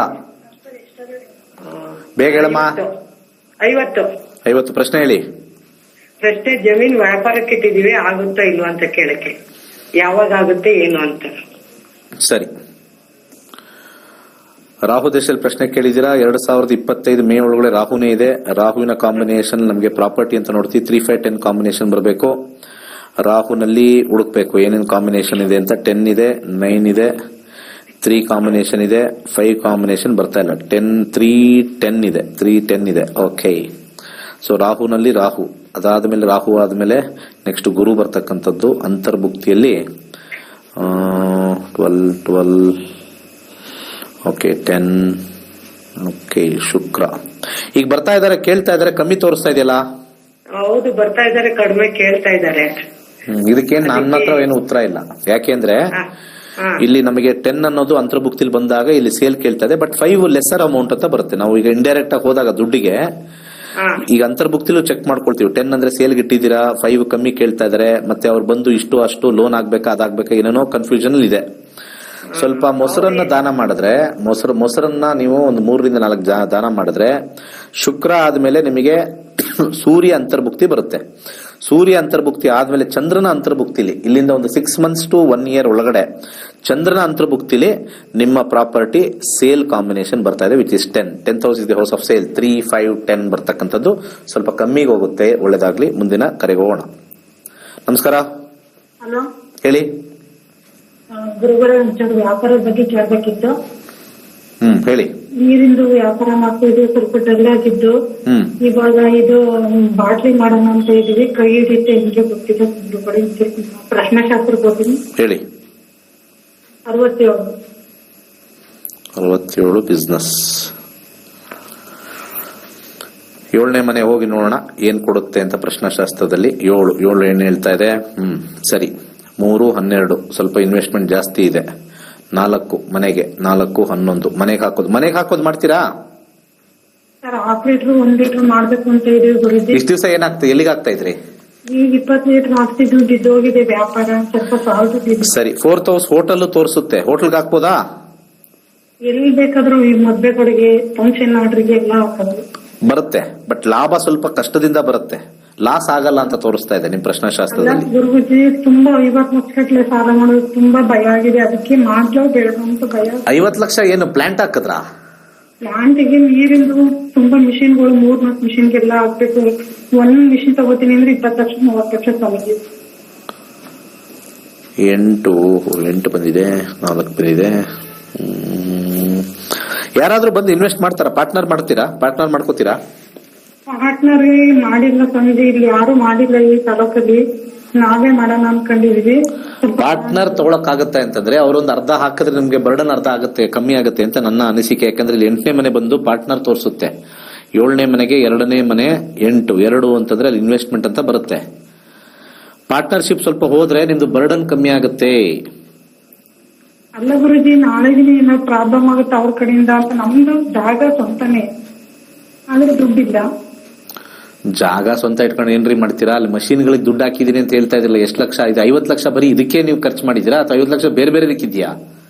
ಬೇಗ ಹೇಳಮ್ಮ. 50. 50 ಪ್ರಶ್ನೆ ಹೇಳಿ. ಪ್ರಶ್ನೆ ಜಮೀನ್ ವ್ಯಾಪಾರಕ್ಕೆ ಇಟ್ಟಿದೀವಿ, ಆಗುತ್ತಾ ಇಲ್ವಾ ಅಂತ ಕೇಳಕ್ಕೆ. ಯಾವಾಗ ಆಗುತ್ತೆ ಏನು ಅಂತ. ಸರಿ, ರಾಹು ದೇಶದಲ್ಲಿ ಪ್ರಶ್ನೆ ಕೇಳಿದಿರಾ. 2025 ಮೇ ಒಳಗಡೆ ರಾಹುನೇ ಇದೆ. ರಾಹುವಿನ ಕಾಂಬಿನೇಷನ್ ನಮಗೆ ಪ್ರಾಪರ್ಟಿ ಅಂತ ನೋಡ್ತೀವಿ. 3, 5, 10 ಕಾಂಬಿನೇಷನ್ ಬರಬೇಕು. ರಾಹುನಲ್ಲಿ ಹುಡುಕ್ಬೇಕು ಏನೇನು ಕಾಂಬಿನೇಷನ್ ಇದೆ ಅಂತ. 10 ಇದೆ, 9 ಇದೆ, 3 ಕಾಂಬಿನೇಷನ್ ಇದೆ, 5 ಕಾಂಬಿನೇಷನ್ ಬರ್ತಾ ಇಲ್ಲ. 10, 3, 10 ಇದೆ, 3, 10 ಇದೆ. ಓಕೆ, ಸೊ ರಾಹುನಲ್ಲಿ ರಾಹು, ಅದಾದ್ಮೇಲೆ ರಾಹು ಆದ್ಮೇಲೆ ನೆಕ್ಸ್ಟ್ ಗುರು ಬರ್ತಕ್ಕಂಥದ್ದು. ಅಂತರ್ಭುಕ್ತಿಯಲ್ಲಿ 12, ಓಕೆ 10, ಓಕೆ ಶುಕ್ರ. ಈಗ ಬರ್ತಾ ಇದಾರೆ, ಕೇಳ್ತಾ ಇದಾರೆ, ಕಮ್ಮಿ ತೋರಿಸ್ತಾ ಇದೆಯಲ್ಲ. ಹೌದು, ಬರ್ತಾ ಇದಾರೆ, ಕಡಿಮೆ ಕೇಳ್ತಾ ಇದಾರೆ. ಇದಕ್ಕೇನು ನನ್ನ ಹತ್ರ ಏನು ಉತ್ತರ ಇಲ್ಲ. ಯಾಕೆಂದ್ರೆ ಇಲ್ಲಿ ನಮಗೆ 10 ಅನ್ನೋದು ಅಂತರ್ಭುಕ್ತಿಲಿ ಬಂದಾಗ ಇಲ್ಲಿ ಸೇಲ್ ಕೇಳ್ತಾ ಇದೆ. ಬಟ್ 5 ಲೆಸರ್ ಅಮೌಂಟ್ ಅಂತ ಬರುತ್ತೆ. ನಾವು ಈಗ ಇಂಡೈರೆಕ್ಟ್ ಆಗಿ ಹೋದಾಗ ದುಡ್ಡಿಗೆ ಈಗ ಅಂತರ್ಭುಕ್ತಿಲೂ ಚೆಕ್ ಮಾಡ್ಕೊಳ್ತೀವಿ. 10 ಅಂದ್ರೆ ಸೇಲ್ಗೆ ಇಟ್ಟಿದ್ದೀರಾ, 5 ಕಮ್ಮಿ ಕೇಳ್ತಾ ಇದಾರೆ, ಮತ್ತೆ ಅವ್ರು ಬಂದು ಇಷ್ಟು ಅಷ್ಟು ಲೋನ್ ಆಗ್ಬೇಕಾ ಅದಾಗ್ಬೇಕಾ ಏನೇನೋ ಕನ್ಫ್ಯೂಷನ್ ಇದೆ. ಸ್ವಲ್ಪ ಮೊಸರನ್ನ ದಾನ ಮಾಡಿದ್ರೆ, ಮೊಸರನ್ನ ನೀವು ಒಂದು 3 ರಿಂದ 4 ದಾನ ಮಾಡಿದ್ರೆ, ಶುಕ್ರ ಆದ್ಮೇಲೆ ನಿಮಗೆ ಸೂರ್ಯ ಅಂತರ್ಭುಕ್ತಿ ಬರುತ್ತೆ. ಸೂರ್ಯ ಅಂತರ್ಭುಕ್ತಿ ಆದ್ಮೇಲೆ ಚಂದ್ರನ ಅಂತರ್ಭುಕ್ತಿಲಿ ಇಲ್ಲಿಂದ ಒಂದು 6 ಮಂತ್ಸ್ to 1 year ಒಳಗಡೆ ಚಂದ್ರನ ಅಂತರ್ಭುಕ್ತಿಲಿ ನಿಮ್ಮ ಪ್ರಾಪರ್ಟಿ ಸೇಲ್ ಕಾಂಬಿನೇಷನ್ ಬರ್ತಾ ಇದೆ, which is 10. 10,000 is the house of sale. 3, 5, 10 ಬರ್ತಕ್ಕಂಥದ್ದು ಸ್ವಲ್ಪ ಕಮ್ಮಿಗೆ ಹೋಗುತ್ತೆ. ಒಳ್ಳೇದಾಗ್ಲಿ. ಮುಂದಿನ ಕರೆಗೆ ಹೋಗೋಣ. ನಮಸ್ಕಾರ, ಹಲೋ ಹೇಳಿ. ಗುರುಗಳ ಒಂಚೂರು ವ್ಯಾಪಾರದ ಬಗ್ಗೆ ಕೇಳಬೇಕಿತ್ತು. ಹೇಳಿ. ನೀರಿಂದು ವ್ಯಾಪಾರ ಮಾಡ್ತಾ ಇದ್ವಿ, ಸ್ವಲ್ಪ ಡಲ್ ಆಗಿದ್ದು. ಇವಾಗ ಇದು ಬಾಟ್ಲಿ ಮಾಡೋಣ ಅಂತ ಇದೀವಿ. ಕೈ ಹಿಡಿಯುತ್ತೆ ನಿಮಗೆ ಗೊತ್ತಿದೆ, ಪ್ರಶ್ನಾಶಾಸ್ತ್ರ ಗೊತ್ತೀನಿ. ಹೇಳಿ. 67 ಬಿಸ್ನೆಸ್. 7ನೇ ಮನೆ ಹೋಗಿ ನೋಡೋಣ ಏನ್ ಕೊಡುತ್ತೆ ಅಂತ. ಪ್ರಶ್ನಾಶಾಸ್ತ್ರದಲ್ಲಿ 7 ಏನ್ ಹೇಳ್ತಾ ಇದೆ. ಸರಿ. 3, 12 ಸ್ವಲ್ಪ ಇನ್ವೆಸ್ಟ್ಮೆಂಟ್ ಜಾಸ್ತಿ ಇದೆ. 4 ಮನೆಗೆ, 4, 11 ಮನೆಗೆ ಹಾಕೋದು ಮಾಡ್ತೀರಾ? ಸರ್ 1/2 ಲೀಟರ್ 1 ಲೀಟರ್ ಮಾಡ್ಬೇಕು ಅಂತ ಇದೀವಿ ಗುರುಜಿ. ಇಷ್ಟು ದಿವಸ ಏನಾಗ್ತದೆ, ಎಲ್ಲಿಗೆ ಆಗ್ತಾ ಇದ್ರಿ? ಈಗ 20 ಲೀಟರ್ ಹಾಕ್ತಿದ್ದು, ಬಿದ್ದೋಗಿದೆ ವ್ಯಾಪಾರ, ಸ್ವಲ್ಪ ಸಾಲ್ದಿದೆ. ಸರಿ, 4th ಹೌಸ್ ಹೋಟೆಲ್ ತೋರಿಸುತ್ತೆ. ಹೋಟೆಲ್ಗೆ ಹಾಕ್ಬೋದಾ? ಎಲ್ಲಿ ಬೇಕಾದ್ರೂ ಈ ಮದ್ವೆ ಕಡೆಗೆ, ಫಂಕ್ಷನ್ ಆರ್ಡ್ರಿಗೆ ಎಲ್ಲ ಹಾಕೋದು ಬರುತ್ತೆ. ಬಟ್ ಲಾಭ ಸ್ವಲ್ಪ ಕಷ್ಟದಿಂದ ಬರುತ್ತೆ, ಲಾಸ್ ಆಗಲ್ಲ ಅಂತ ತೋರಿಸ್ತಾ ಇದೆ ನಿಮ್ ಪ್ರಶ್ನಾಶಾಸ್ತ್ರದಲ್ಲಿ. ಗುರುಜಿ ತುಂಬಾ 50 ಲಕ್ಷ ಗಟ್ಟಲೆ ಸಾಲ ಮಾಡೋದು ತುಂಬಾ ಭಯ ಆಗಿದೆ. ಅದಕ್ಕೆ ಮಾಡ್ಲೋ ಬೇಡ ಅಂತ ಭಯ. 50 ಲಕ್ಷ ಏನು ಪ್ಲಾಂಟ್ ಹಾಕಿದ್ರಾ? ಪ್ಲಾಂಟಿಗೆ ನೀರಿಂದು ತುಂಬಾ ಮಿಷಿನ್ಗಳು, 3-4 ಮಿಷಿನ್ಗೆಲ್ಲ ಹಾಕ್ಬೇಕು. 1 ಮಿಷಿನ್ ತಗೋತೀನಿ ಅಂದ್ರೆ 20 ಲಕ್ಷ 30 ಲಕ್ಷ ಸಾಲಿಗೆ. 8 ಬಂದಿದೆ, 4 ಬಂದಿದೆ. ಯಾರಾದ್ರೂ ಬಂದು ಇನ್ವೆಸ್ಟ್ ಮಾಡ್ತಾರಾ? ಪಾರ್ಟ್ನರ್ ಮಾಡ್ಕೋತೀರಾ? ಪಾರ್ಟ್ನರ್ ಮಾಡಿಲ್ಲ ತಂದೆ, ಇಲ್ಲಿ ಯಾರು ಮಾಡಿಲ್ಲ ಈ ತಾಲೂಕಲ್ಲಿ. ನಾವೇ ಮಾಡೋಣ ಅನ್ಕೊಂಡಿದೀವಿ. ಪಾರ್ಟ್ನರ್ ತಗೊಳಕ್ ಆಗುತ್ತೆ ಅಂತಂದ್ರೆ ಅವರೊಂದು ಅರ್ಧ ಹಾಕಿದ್ರೆ ನಿಮ್ಗೆ ಬರ್ಡನ್ ಅರ್ಧ ಆಗುತ್ತೆ, ಕಮ್ಮಿ ಆಗುತ್ತೆ ಅಂತ ನನ್ನ ಅನಿಸಿಕೆ. ಯಾಕಂದ್ರೆ ಇಲ್ಲಿ 8ನೇ ಮನೆ ಬಂದು ಪಾರ್ಟ್ನರ್ ತೋರಿಸುತ್ತೆ. 7ನೇ ಮನೆಗೆ 2ನೇ ಮನೆ 8, 2 ಅಂತಂದ್ರೆ ಅಲ್ಲಿ ಇನ್ವೆಸ್ಟ್ಮೆಂಟ್ ಅಂತ ಬರುತ್ತೆ. ಪಾರ್ಟ್ನರ್ಶಿಪ್ ಸ್ವಲ್ಪ ಹೋದ್ರೆ ನಿಮ್ದು ಬರ್ಡನ್ ಕಮ್ಮಿ ಆಗುತ್ತೆ. ಅಲ್ಲ ಗುರುಜಿ, ನಾಳೆಗೆ ಏನೋ ಪ್ರಾಬ್ಲಮ್ ಆಗುತ್ತೆ ಅವ್ರ ಕಡೆಯಿಂದ ಅಂತ. ನಮ್ದು ಜಾಗ ಸ್ವಂತನೇ, ಆದ್ರೆ ದುಡ್ಡಿಲ್ಲ. ಜಾಗ ಸ್ವಂತ ಇಟ್ಕೊಂಡು ಏನ್ರಿ ಮಾಡ್ತೀರಾ? ಅಲ್ಲಿ ಮಷೀನ್ಗಳಿಗೆ ದುಡ್ಡು ಹಾಕಿದೀನಿ ಅಂತ ಹೇಳ್ತಾ ಇದ್ರಲ್ಲ, ಎಷ್ಟು ಲಕ್ಷ? ಇದು 50 ಲಕ್ಷ ಬರೀ ಇದಕ್ಕೆ ನೀವು ಖರ್ಚು ಮಾಡಿದಿರಾ ಅಥವಾ 50 ಲಕ್ಷ ಬೇರೆ ಬೇರೆ ಇದಕ್ಕಿದ್ಯಾ?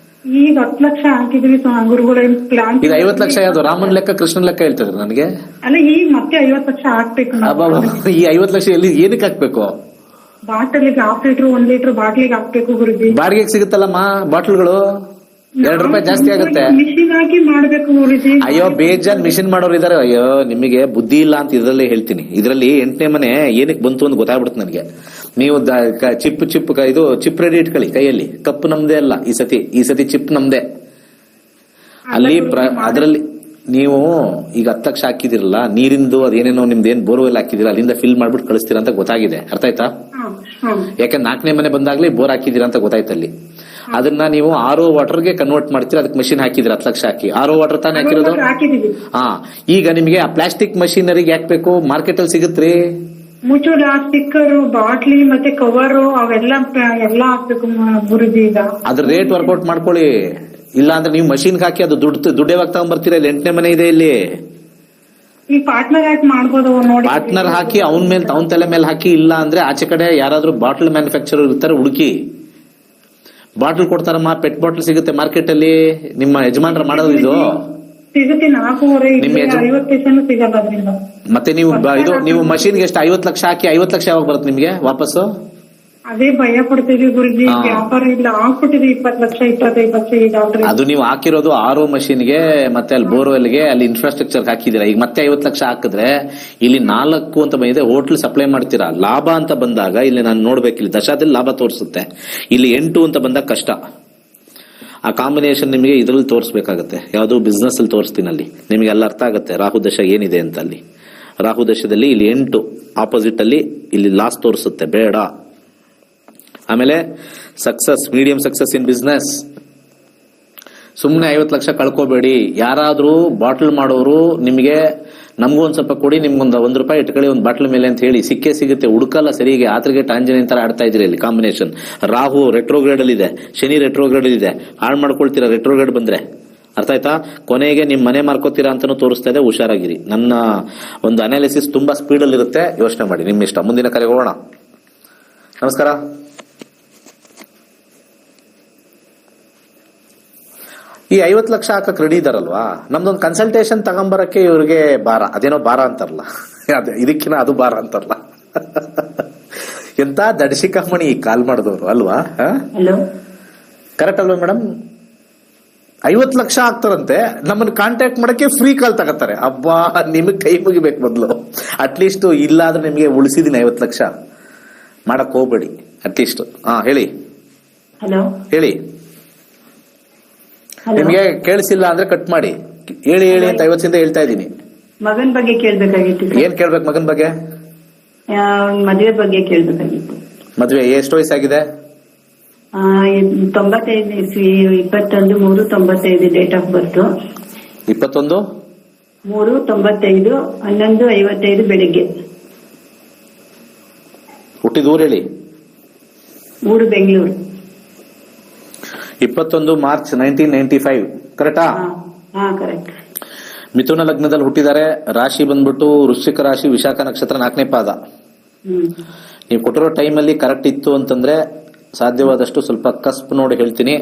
ಈಗ 10 ಲಕ್ಷ ಹಾಕಿದ್ವಿ ಗುರುಗಳ ಪ್ಲಾನ್. ಈಗ 50 ಲಕ್ಷ ಯಾವ್ದು ರಾಮನ್ ಲೆಕ್ಕ ಕೃಷ್ಣನ್ ಲೆಕ್ಕ ಹೇಳ್ತಿದ್ರು ನನಗೆ. ಅಲ್ಲ, ಈಗ ಮತ್ತೆ 50 ಲಕ್ಷ ಹಾಕ್ಬೇಕು. ಈ 50 ಲಕ್ಷ ಎಲ್ಲಿ ಏನಕ್ಕೆ ಹಾಕ್ಬೇಕು? ಬಾಟಲಿಗೆ 1/2 ಲೀಟರ್ 1 ಲೀಟರ್ ಬಾಟ್ಲಿಗೆ ಹಾಕ್ಬೇಕು ಗುರುಜಿ. ಬಾಡಿಗೆಗೆ ಸಿಗುತ್ತಲ್ಲಮ್ಮ ಬಾಟ್ಲ್ಗಳು, 2 ರೂಪಾಯಿ ಜಾಸ್ತಿ ಆಗುತ್ತೆ. ಮಿಷಿನ್ ಹಾಕಿ ಮಾಡ್ಬೇಕು ಗುರುಜಿ. ಅಯ್ಯೋ, ಬೇಜಾನ್ ಮಿಷಿನ್ ಮಾಡೋರು ಇದಾರೆ. ಅಯ್ಯೋ, ನಿಮಗೆ ಬುದ್ಧಿ ಇಲ್ಲ ಅಂತ ಇದ್ರಲ್ಲೇ ಹೇಳ್ತೀನಿ. ಇದರಲ್ಲಿ 8ನೇ ಮನೆ ಏನಕ್ಕೆ ಬಂತು ಅಂತ ಗೊತ್ತಾಗ್ಬಿಡುತ್ತೆ ನನಗೆ. ನೀವು ಚಿಪ್ ರೆಡಿ ಇಟ್ಕೊಳ್ಳಿ ಕೈಯಲ್ಲಿ. ಕಪ್ ನಮ್ದೇ ಅಲ್ಲ ಈ ಸತಿ ಚಿಪ್ ನಮ್ದೇ. ಅಲ್ಲಿ ಅದರಲ್ಲಿ ನೀವು ಈಗ 10 ಲಕ್ಷ ಹಾಕಿದಿರಲ್ಲ, ನೀರಿಂದು ಅದೇನೇನೋ ನಿಮ್ದು ಏನ್ ಬೋರ್ವೆಲ್ ಹಾಕಿದಿರ ಅಲ್ಲಿಂದ ಫಿಲ್ ಮಾಡ್ಬಿಟ್ಟು ಕಳಿಸ್ತೀರಾ ಅಂತ ಗೊತ್ತಾಗಿದೆ. ಅರ್ಥ ಆಯ್ತಾ? ಯಾಕಂದ್ರೆ 4ನೇ ಮನೆ ಬಂದಾಗ್ಲೇ ಬೋರ್ ಹಾಕಿದೀರಾ ಅಂತ ಗೊತ್ತಾಯ್ತು. ಅಲ್ಲಿ ಅದನ್ನ ನೀವು RO ವಾಟರ್ಗೆ ಕನ್ವರ್ಟ್ ಮಾಡ್ತೀರಾ. ಅದಕ್ಕೆ ಮಷಿನ್ ಹಾಕಿದಿರ 10 ಲಕ್ಷ ಹಾಕಿ. RO ವಾಟರ್ ತಾನೇ ಹಾಕಿರೋದು? ಈಗ ನಿಮಗೆ ಆ ಪ್ಲಾಸ್ಟಿಕ್ ಮಷೀನರಿಗೆ ಯಾಕೆ ಬೇಕು? ಮಾರ್ಕೆಟ್ ಅಲ್ಲಿ ಸಿಗುತ್ತ್ರಿ. ಮುಚ್ಚೋಡ, ಸ್ಟಿಕ್ಕರ್, ಬಾಟ್ಲಿ ಮತ್ತೆ ಕವರ್ ಅವೆಲ್ಲ ಹಾಕ್ಬೇಕು ಗುರುಜಿ. ಈಗ ಅದ್ರ ರೇಟ್ ವರ್ಕೌಟ್ ಮಾಡ್ಕೊಳ್ಳಿ. ಇಲ್ಲ ಅಂದ್ರೆ ನೀವು ಮಷೀನ್ ಹಾಕಿ ಅದು ದುಡ್ಡು ಯಾವಾಗ ತಗೊಂಡ್ಬರ್ತೀರಾ? ಇಲ್ಲಿ 8ನೇ ಮನೆ ಇದೆ. ಇಲ್ಲಿ ಈ ಪಾರ್ಟ್ನರ್ ಹಾಕಿ ಮಾಡ್ಬೋದು ನೋಡಿ. ಪಾರ್ಟ್ನರ್ ಹಾಕಿ ಅವನ್ ತಲೆ ಮೇಲೆ ಹಾಕಿ. ಇಲ್ಲ ಅಂದ್ರೆ ಆಚೆ ಕಡೆ ಯಾರಾದ್ರೂ ಬಾಟಲ್ ಮ್ಯಾನುಫ್ಯಾಕ್ಚರರ್ ಇರ್ತಾರೆ, ಹುಡುಕಿ ಬಾಟಲ್ ಕೊಡ್ತಾರಮ್ಮ. ಪೆಟ್ ಬಾಟಲ್ ಸಿಗುತ್ತೆ ಮಾರ್ಕೆಟ್ ಅಲ್ಲಿ. ನಿಮ್ಮ ಯಜಮಾನ್ರ ಮಾಡೋದು ಇದು. ಸಿಗುತ್ತೆ 4.5 ನಿಮ್ಮ ಇದ್ರೆ 50 ಪೈಸೆನೂ ಸಿಗಲ್ಲ ಅದ್ರಿಂದ. ಮತ್ತೆ ನೀವು ಮಷೀನ್ಗೆ ಎಷ್ಟು 50 ಲಕ್ಷ ಹಾಕಿ 50 ಲಕ್ಷ ಯಾವಾಗ ಬರುತ್ತೆ ನಿಮ್ಗೆ ವಾಪಸ್ಸು? ಅದೇ ಭಯ ಪಡ್ತೀವಿ ಗುರುಜಿ, ವ್ಯಾಪಾರ ಇಲ್ಲ ಆಗ್ಬಿಟ್ಟಿದೆ 20 ಲಕ್ಷ 25 ಲಕ್ಷ ಈಗ ಆಲ್ರೆಡಿ. ಅದು ನೀವು ಹಾಕಿರೋದು RO ಮಷೀನ್ಗೆ ಮತ್ತೆ ಅಲ್ಲಿ ಬೋರ್ವೆಲ್ಗೆ ಅಲ್ಲಿ ಇನ್ಫ್ರಾಸ್ಟ್ರಕ್ಚರ್ ಹಾಕಿದೀರಾ. ಈಗ ಮತ್ತೆ 50 ಲಕ್ಷ ಹಾಕಿದ್ರೆ ಇಲ್ಲಿ 4 ಅಂತ ಬಂದಿದೆ, ಹೋಟ್ಲ್ ಸಪ್ಲೈ ಮಾಡ್ತೀರಾ. ಲಾಭ ಅಂತ ಬಂದಾಗ ಇಲ್ಲಿ ನಾನು ನೋಡ್ಬೇಕು, ಇಲ್ಲಿ ದಶಾದಲ್ಲಿ ಲಾಭ ತೋರಿಸುತ್ತೆ, ಇಲ್ಲಿ 8 ಅಂತ ಬಂದಾಗ ಕಷ್ಟ. ಆ ಕಾಂಬಿನೇಷನ್ ನಿಮಗೆ ಇದ್ರಲ್ಲಿ ತೋರಿಸ್ಬೇಕಾಗತ್ತೆ, ಯಾವುದು ಬಿಸ್ನೆಸ್ ಅಲ್ಲಿ ತೋರಿಸ್ತೀನಿ, ಅಲ್ಲಿ ನಿಮಗೆ ಎಲ್ಲ ಅರ್ಥ ಆಗುತ್ತೆ ರಾಹು ದಶ ಏನಿದೆ ಅಂತ. ಅಲ್ಲಿ ರಾಹು ದಶದಲ್ಲಿ ಇಲ್ಲಿ 8 ಆಪೋಸಿಟ್ ಅಲ್ಲಿ ಇಲ್ಲಿ ಲಾಸ್ ತೋರಿಸುತ್ತೆ, ಬೇಡ. ಆಮೇಲೆ success, medium success in business. ಸುಮ್ಮನೆ 50 ಲಕ್ಷ ಕಳ್ಕೋಬೇಡಿ. ಯಾರಾದ್ರೂ ಬಾಟಲ್ ಮಾಡೋರು ನಿಮಗೆ ನಮಗೂ ಒಂದ್ ಸ್ವಲ್ಪ ಕೊಡಿ, ನಿಮ್ಗೊಂದು ₹1 ಇಟ್ಕೊಳ್ಳಿ ಒಂದು ಬಾಟ್ಲ್ ಮೇಲೆ ಅಂತ ಹೇಳಿ ಸಿಕ್ಕೇ ಸಿಗುತ್ತೆ. ಹುಡುಕಲ್ಲ ಸರಿಗೆ, ಆತ್ರಿಗೆ ಟಾಂಜನಿನ್ ತರ ಆಡ್ತಾ ಇದ್ರಿ. ಇಲ್ಲಿ ಕಾಂಬಿನೇಷನ್ ರಾಹು ರೆಟ್ರೋಗ್ರೇಡ್ ಅಲ್ಲಿ ಇದೆ, ಶನಿ ರೆಟ್ರೋಗ್ರೇಡ್ ಇದೆ, ಹಾಳು ಮಾಡ್ಕೊಳ್ತೀರಾ ರೆಟ್ರೋಗ್ರೇಡ್ ಬಂದ್ರೆ. ಅರ್ಥ ಆಯ್ತಾ? ಕೊನೆಗೆ ನಿಮ್ ಮನೆ ಮಾರ್ಕೋತೀರಾ ಅಂತಾನು ತೋರಿಸ್ತಾ ಇದೆ, ಹುಷಾರಾಗಿರಿ. ನನ್ನ ಒಂದು ಅನಾಲಿಸಿಸ್ ತುಂಬಾ ಸ್ಪೀಡ್ ಅಲ್ಲಿ ಇರುತ್ತೆ, ಯೋಚನೆ ಮಾಡಿ, ನಿಮ್ ಇಷ್ಟ. ಮುಂದಿನ ಕರೆಗೆ ಹೋಗೋಣ. ನಮಸ್ಕಾರ. ಈ 50 ಲಕ್ಷ ಹಾಕಕ್ ರೆಡಿ ಇದಾರಲ್ವಾ, ನಮ್ದೊಂದು ಕನ್ಸಲ್ಟೇಷನ್ ತಗೊಂಬರಕ್ಕೆ ಇವ್ರಿಗೆ ಭಾರ, ಅದೇನೋ ಭಾರ ಅಂತಾರಲ್ಲ, ಇದಕ್ಕಿನ ಅದು ಭಾರ ಅಂತಾರಲ್ಲ. ಎಂತ ದಡ್ಸಿಕಮ್ಮಣಿ ಕಾಲ್ ಮಾಡಿದವರು ಅಲ್ವಾ? ಕರೆಕ್ಟ್ ಅಲ್ವಾ ಮೇಡಮ್? 50 ಲಕ್ಷ ಆಗ್ತಾರಂತೆ, ನಮ್ಮನ್ನ ಕಾಂಟ್ಯಾಕ್ಟ್ ಮಾಡಕ್ಕೆ ಫ್ರೀ ಕಾಲ್ ತಗೋತಾರೆ. ಅಬ್ಬಾ, ನಿಮಗ್ ಕೈ ಮುಗಿಬೇಕು ಮೊದ್ಲು. ಅಟ್ಲೀಸ್ಟ್ ಇಲ್ಲಾದ್ರೆ ನಿಮಗೆ ಉಳಿಸಿದೀನಿ 50 ಲಕ್ಷ, ಮಾಡಕ್ ಹೋಗ್ಬೇಡಿ ಅಟ್ಲೀಸ್ಟ್. ಹೇಳಿ. ಹಲೋ, ಹೇಳಿ. ನಿಮ್ಗೆ ಕೇಳಿಸಿಲ್ಲ ಅಂದ್ರೆ ಕಟ್ ಮಾಡಿ. ಹೇಳಿ ಅಂತ 50 ಹೇಳ್ತಾ ಇದ್ದೀನಿ. ಮಗನ್ ಬಗ್ಗೆ ಕೇಳ್ಬೇಕಾಗಿತ್ತು. ಏನ್ ಕೇಳ್ಬೇಕು ಮಗನ್ ಬಗ್ಗೆ? ಮದುವೆ ಬಗ್ಗೆ ಕೇಳ್ಬೇಕಾಗಿತ್ತು. ಮದ್ವೆ ಎಷ್ಟು ವಯಸ್ಸಾಗಿದೆ? 95 ಇಸ್ವಿ, 21/3/95 ಡೇಟ್ ಆಫ್ ಬರ್ತ್. 21/3/95 11:55 ಬೆಳಿಗ್ಗೆ. ಹುಟ್ಟಿದ ಊರು ಹೇಳಿ. ಊರು ಬೆಂಗಳೂರು. 21 ಮಾರ್ಚ್ 1995, ಕರೆಕ್ಟಾ? ಕರೆಕ್ಟ್. ಮಿಥುನ ಲಗ್ನದಲ್ಲಿ ಹುಟ್ಟಿದ್ದಾರೆ. ರಾಶಿ ಬಂದ್ಬಿಟ್ಟು ವೃಶ್ಚಿಕ ರಾಶಿ, ವಿಶಾಖ ನಕ್ಷತ್ರ, 4ನೇ ಪಾದ. ನೀವು ಕೊಟ್ಟಿರೋ ಟೈಮ್ ಅಲ್ಲಿ ಕರೆಕ್ಟ್ ಇತ್ತು ಅಂತಂದ್ರೆ ಸಾಧ್ಯವಾದಷ್ಟು ಸ್ವಲ್ಪ ಕಸ್ಪ್ ನೋಡಿ ಹೇಳ್ತೀನಿ.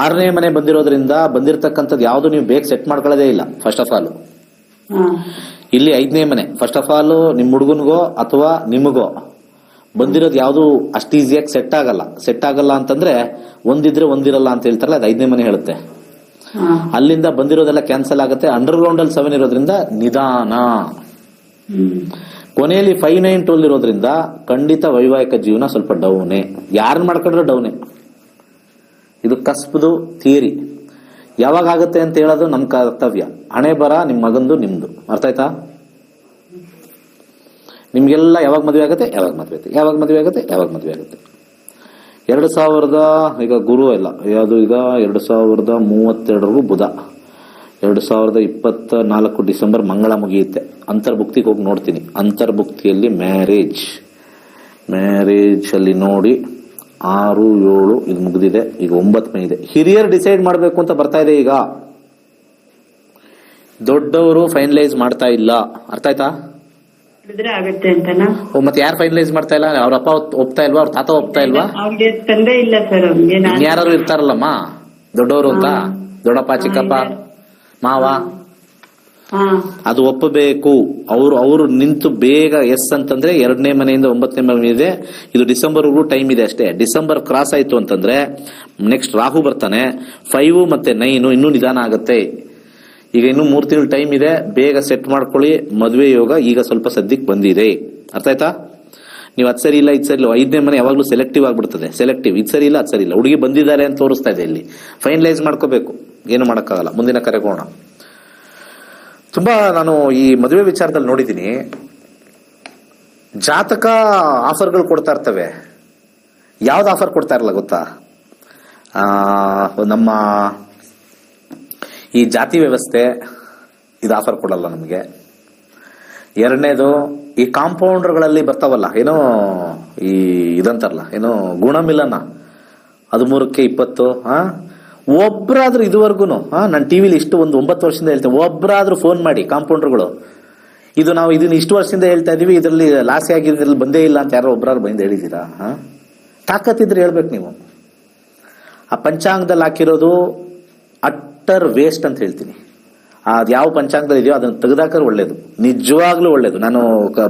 6ನೇ ಮನೆ ಬಂದಿರೋದ್ರಿಂದ ಬಂದಿರತಕ್ಕಂಥದ್ದು ಯಾವ್ದು ನೀವು ಬೇಗ ಸೆಟ್ ಮಾಡ್ಕೊಳ್ಳೋದೇ ಇಲ್ಲ. ಫಸ್ಟ್ ಆಫ್ ಆಲ್ ಇಲ್ಲಿ 5ನೇ ಮನೆ. ಫಸ್ಟ್ ಆಫ್ ಆಲ್ ನಿಮ್ ಹುಡುಗನ್ಗೋ ಅಥವಾ ನಿಮಗೋ ಬಂದಿರೋದು ಯಾವ್ದು ಅಷ್ಟು ಈಸಿಯಾಗಿ ಸೆಟ್ ಆಗಲ್ಲ. ಸೆಟ್ ಆಗಲ್ಲ ಅಂತಂದ್ರೆ ಒಂದಿದ್ರೆ ಒಂದಿರಲ್ಲ ಅಂತ ಹೇಳ್ತಾರಲ್ಲ, ಅದು 5ನೇ ಮನೆ ಹೇಳುತ್ತೆ. ಅಲ್ಲಿಂದ ಬಂದಿರೋದೆಲ್ಲ ಕ್ಯಾನ್ಸಲ್ ಆಗುತ್ತೆ. ಅಂಡರ್ಗ್ರೌಂಡ್ ಅಲ್ಲಿ 7 ಇರೋದ್ರಿಂದ ನಿಧಾನ. ಕೊನೆಯಲ್ಲಿ 5, 9, 12 ಇರೋದ್ರಿಂದ ಖಂಡಿತ ವೈವಾಹಿಕ ಜೀವನ ಸ್ವಲ್ಪ ಡೌನೇ. ಯಾರನ್ನ ಮಾಡ್ಕೊಂಡ್ರೆ ಡೌನೇ. ಇದು ಕಸ್ಪದು ಥಿಯರಿ. ಯಾವಾಗ ಆಗುತ್ತೆ ಅಂತ ಹೇಳೋದು ನಮ್ ಕರ್ತವ್ಯ. ಹಣೆ ಬರ ನಿಮ್ ಮಗಂದು, ನಿಮ್ದು. ಅರ್ಥ ಆಯ್ತಾ? ನಿಮ್ಗೆಲ್ಲ ಯಾವಾಗ ಮದುವೆ ಆಗುತ್ತೆ, ಯಾವಾಗ ಮದುವೆ ಆಗುತ್ತೆ, ಯಾವಾಗ ಮದುವೆ ಆಗುತ್ತೆ, ಯಾವಾಗ ಮದುವೆ ಆಗುತ್ತೆ. 2000 ಈಗ ಗುರು ಎಲ್ಲ ಯಾವುದು, ಈಗ 2032 ಬುಧ, 2024 ಡಿಸೆಂಬರ್ ಮಂಗಳ ಮುಗಿಯುತ್ತೆ. ಅಂತರ್ಭುಕ್ತಿಗೆ ಹೋಗಿ ನೋಡ್ತೀನಿ. ಅಂತರ್ಭುಕ್ತಿಯಲ್ಲಿ ಮ್ಯಾರೇಜ್ ಅಲ್ಲಿ ನೋಡಿ 6, 7 ಇದು ಮುಗಿದಿದೆ. ಈಗ 9 ಇದೆ. ಹಿರಿಯರು ಡಿಸೈಡ್ ಮಾಡಬೇಕು ಅಂತ ಬರ್ತಾ ಇದೆ. ಈಗ ದೊಡ್ಡವರು ಫೈನಲೈಸ್ ಮಾಡ್ತಾ ಇಲ್ಲ. ಅರ್ಥ ಆಯ್ತಾ? ಆಗುತ್ತೆ ಅಂತನಾ? ಮತ್ತೆ ಯಾರು ಫೈನಲೈಸ್ ಮಾಡ್ತಾ ಇಲ್ಲ? ಅವ್ರ ಅಪ್ಪ ಒಪ್ತಾ ಇಲ್ವಾ? ಅವ್ರ ತಾತ ಒಪ್ತಾ ಇಲ್ವಾ? ಅವ್ರಿಗೆ ತಂದೆ ಇಲ್ಲ ಸರ್. ಯಾರು ಇರ್ತಾರಲ್ಲಮ್ಮ ದೊಡ್ಡವರು ಅಂತ, ದೊಡ್ಡಪ್ಪ, ಚಿಕ್ಕಪ್ಪ, ಮಾವ, ಅದು ಒಪ್ಪಬೇಕು. ಅವರು ನಿಂತು ಬೇಗ ಎಸ್ ಅಂತಂದ್ರೆ 2ನೇ ಮನೆಯಿಂದ 9ನೇ ಮನೆ ಇದೆ. ಇದು ಡಿಸೆಂಬರ್ವರೆಗೂ ಟೈಮ್ ಇದೆ ಅಷ್ಟೇ. ಡಿಸೆಂಬರ್ ಕ್ರಾಸ್ ಆಯ್ತು ಅಂತಂದ್ರೆ ನೆಕ್ಸ್ಟ್ ರಾಹು ಬರ್ತಾನೆ. 5 ಮತ್ತೆ 9 ಇನ್ನೂ ನಿಧಾನ ಆಗುತ್ತೆ. ಈಗ ಇನ್ನೂ 3 ತಿಂಗಳು ಟೈಮ್ ಇದೆ. ಬೇಗ ಸೆಟ್ ಮಾಡ್ಕೊಳ್ಳಿ. ಮದುವೆ ಯೋಗ ಈಗ ಸ್ವಲ್ಪ ಸದ್ಯಕ್ಕೆ ಬಂದಿದೆ. ಅರ್ಥ ಆಯ್ತಾ? ನೀವು ಅದು ಸರಿ ಇಲ್ಲ, ಇದು ಸರಿ ಇಲ್ಲ. 5ನೇ ಮನೆ ಯಾವಾಗ್ಲೂ ಸೆಲೆಕ್ಟಿವ್ ಆಗ್ಬಿಡ್ತದೆ. ಸೆಲೆಕ್ಟಿವ್, ಇದು ಸರಿ ಇಲ್ಲ, ಅದು ಸರಿ ಇಲ್ಲ. ಹುಡುಗಿ ಬಂದಿದ್ದಾರೆ ಅಂತ ತೋರಿಸ್ತಾ ಇದೆ. ಇಲ್ಲಿ ಫೈನಲೈಸ್ ಮಾಡ್ಕೋಬೇಕು. ಏನು ಮಾಡೋಕ್ಕಾಗಲ್ಲ. ಮುಂದಿನ ಕರೆಗೋಣ. ತುಂಬಾ ನಾನು ಈ ಮದುವೆ ವಿಚಾರದಲ್ಲಿ ನೋಡಿದ್ದೀನಿ, ಜಾತಕ ಆಫರ್ಗಳು ಕೊಡ್ತಾ ಇರ್ತವೆ. ಯಾವ್ದು ಆಫರ್ ಕೊಡ್ತಾ ಇರಲ್ಲ ಗೊತ್ತಾ? ನಮ್ಮ ಈ ಜಾತಿ ವ್ಯವಸ್ಥೆ ಇದು ಆಫರ್ ಕೊಡಲ್ಲ ನಮಗೆ. 2ನೇದು ಈ ಕಾಂಪೌಂಡರ್ಗಳಲ್ಲಿ ಬರ್ತಾವಲ್ಲ, ಏನೋ ಈ ಇದಂತಾರಲ್ಲ, ಏನೋ ಗುಣಮಿಲನ, ಅದು 3ಕ್ಕೆ 20. ಒಬ್ರಾದ್ರೂ ಇದುವರೆಗೂ ನಾನು ಟಿವಿಲಿ ಒಂದು 9 ವರ್ಷದಿಂದ ಹೇಳ್ತೇನೆ, ಒಬ್ರಾದ್ರೂ ಫೋನ್ ಮಾಡಿ ಕಾಂಪೌಂಡರ್ಗಳು, ಇದು ನಾವು ಇದನ್ನ ಇಷ್ಟು ವರ್ಷದಿಂದ ಹೇಳ್ತಾ ಇದೀವಿ, ಇದರಲ್ಲಿ ಲಾಸಿ ಆಗಿದ್ರಲ್ಲಿ ಬಂದೇ ಇಲ್ಲ ಅಂತ ಯಾರೋ ಒಬ್ರಾದ್ರು ಬಂದು ಹೇಳಿದೀರಾ? ತಾಕತ್ತಿದ್ರೆ ಹೇಳ್ಬೇಕು ನೀವು. ಆ ಪಂಚಾಂಗದಲ್ಲಿ ಹಾಕಿರೋದು ಅಟ್ಟರ್ ವೇಸ್ಟ್ ಅಂತ ಹೇಳ್ತೀನಿ. ಅದು ಯಾವ ಪಂಚಾಂಗದಲ್ಲಿ ಇದೆಯೋ ಅದನ್ನು ತೆಗೆದಾಕರು ಒಳ್ಳೇದು, ನಿಜವಾಗ್ಲೂ ಒಳ್ಳೇದು. ನಾನು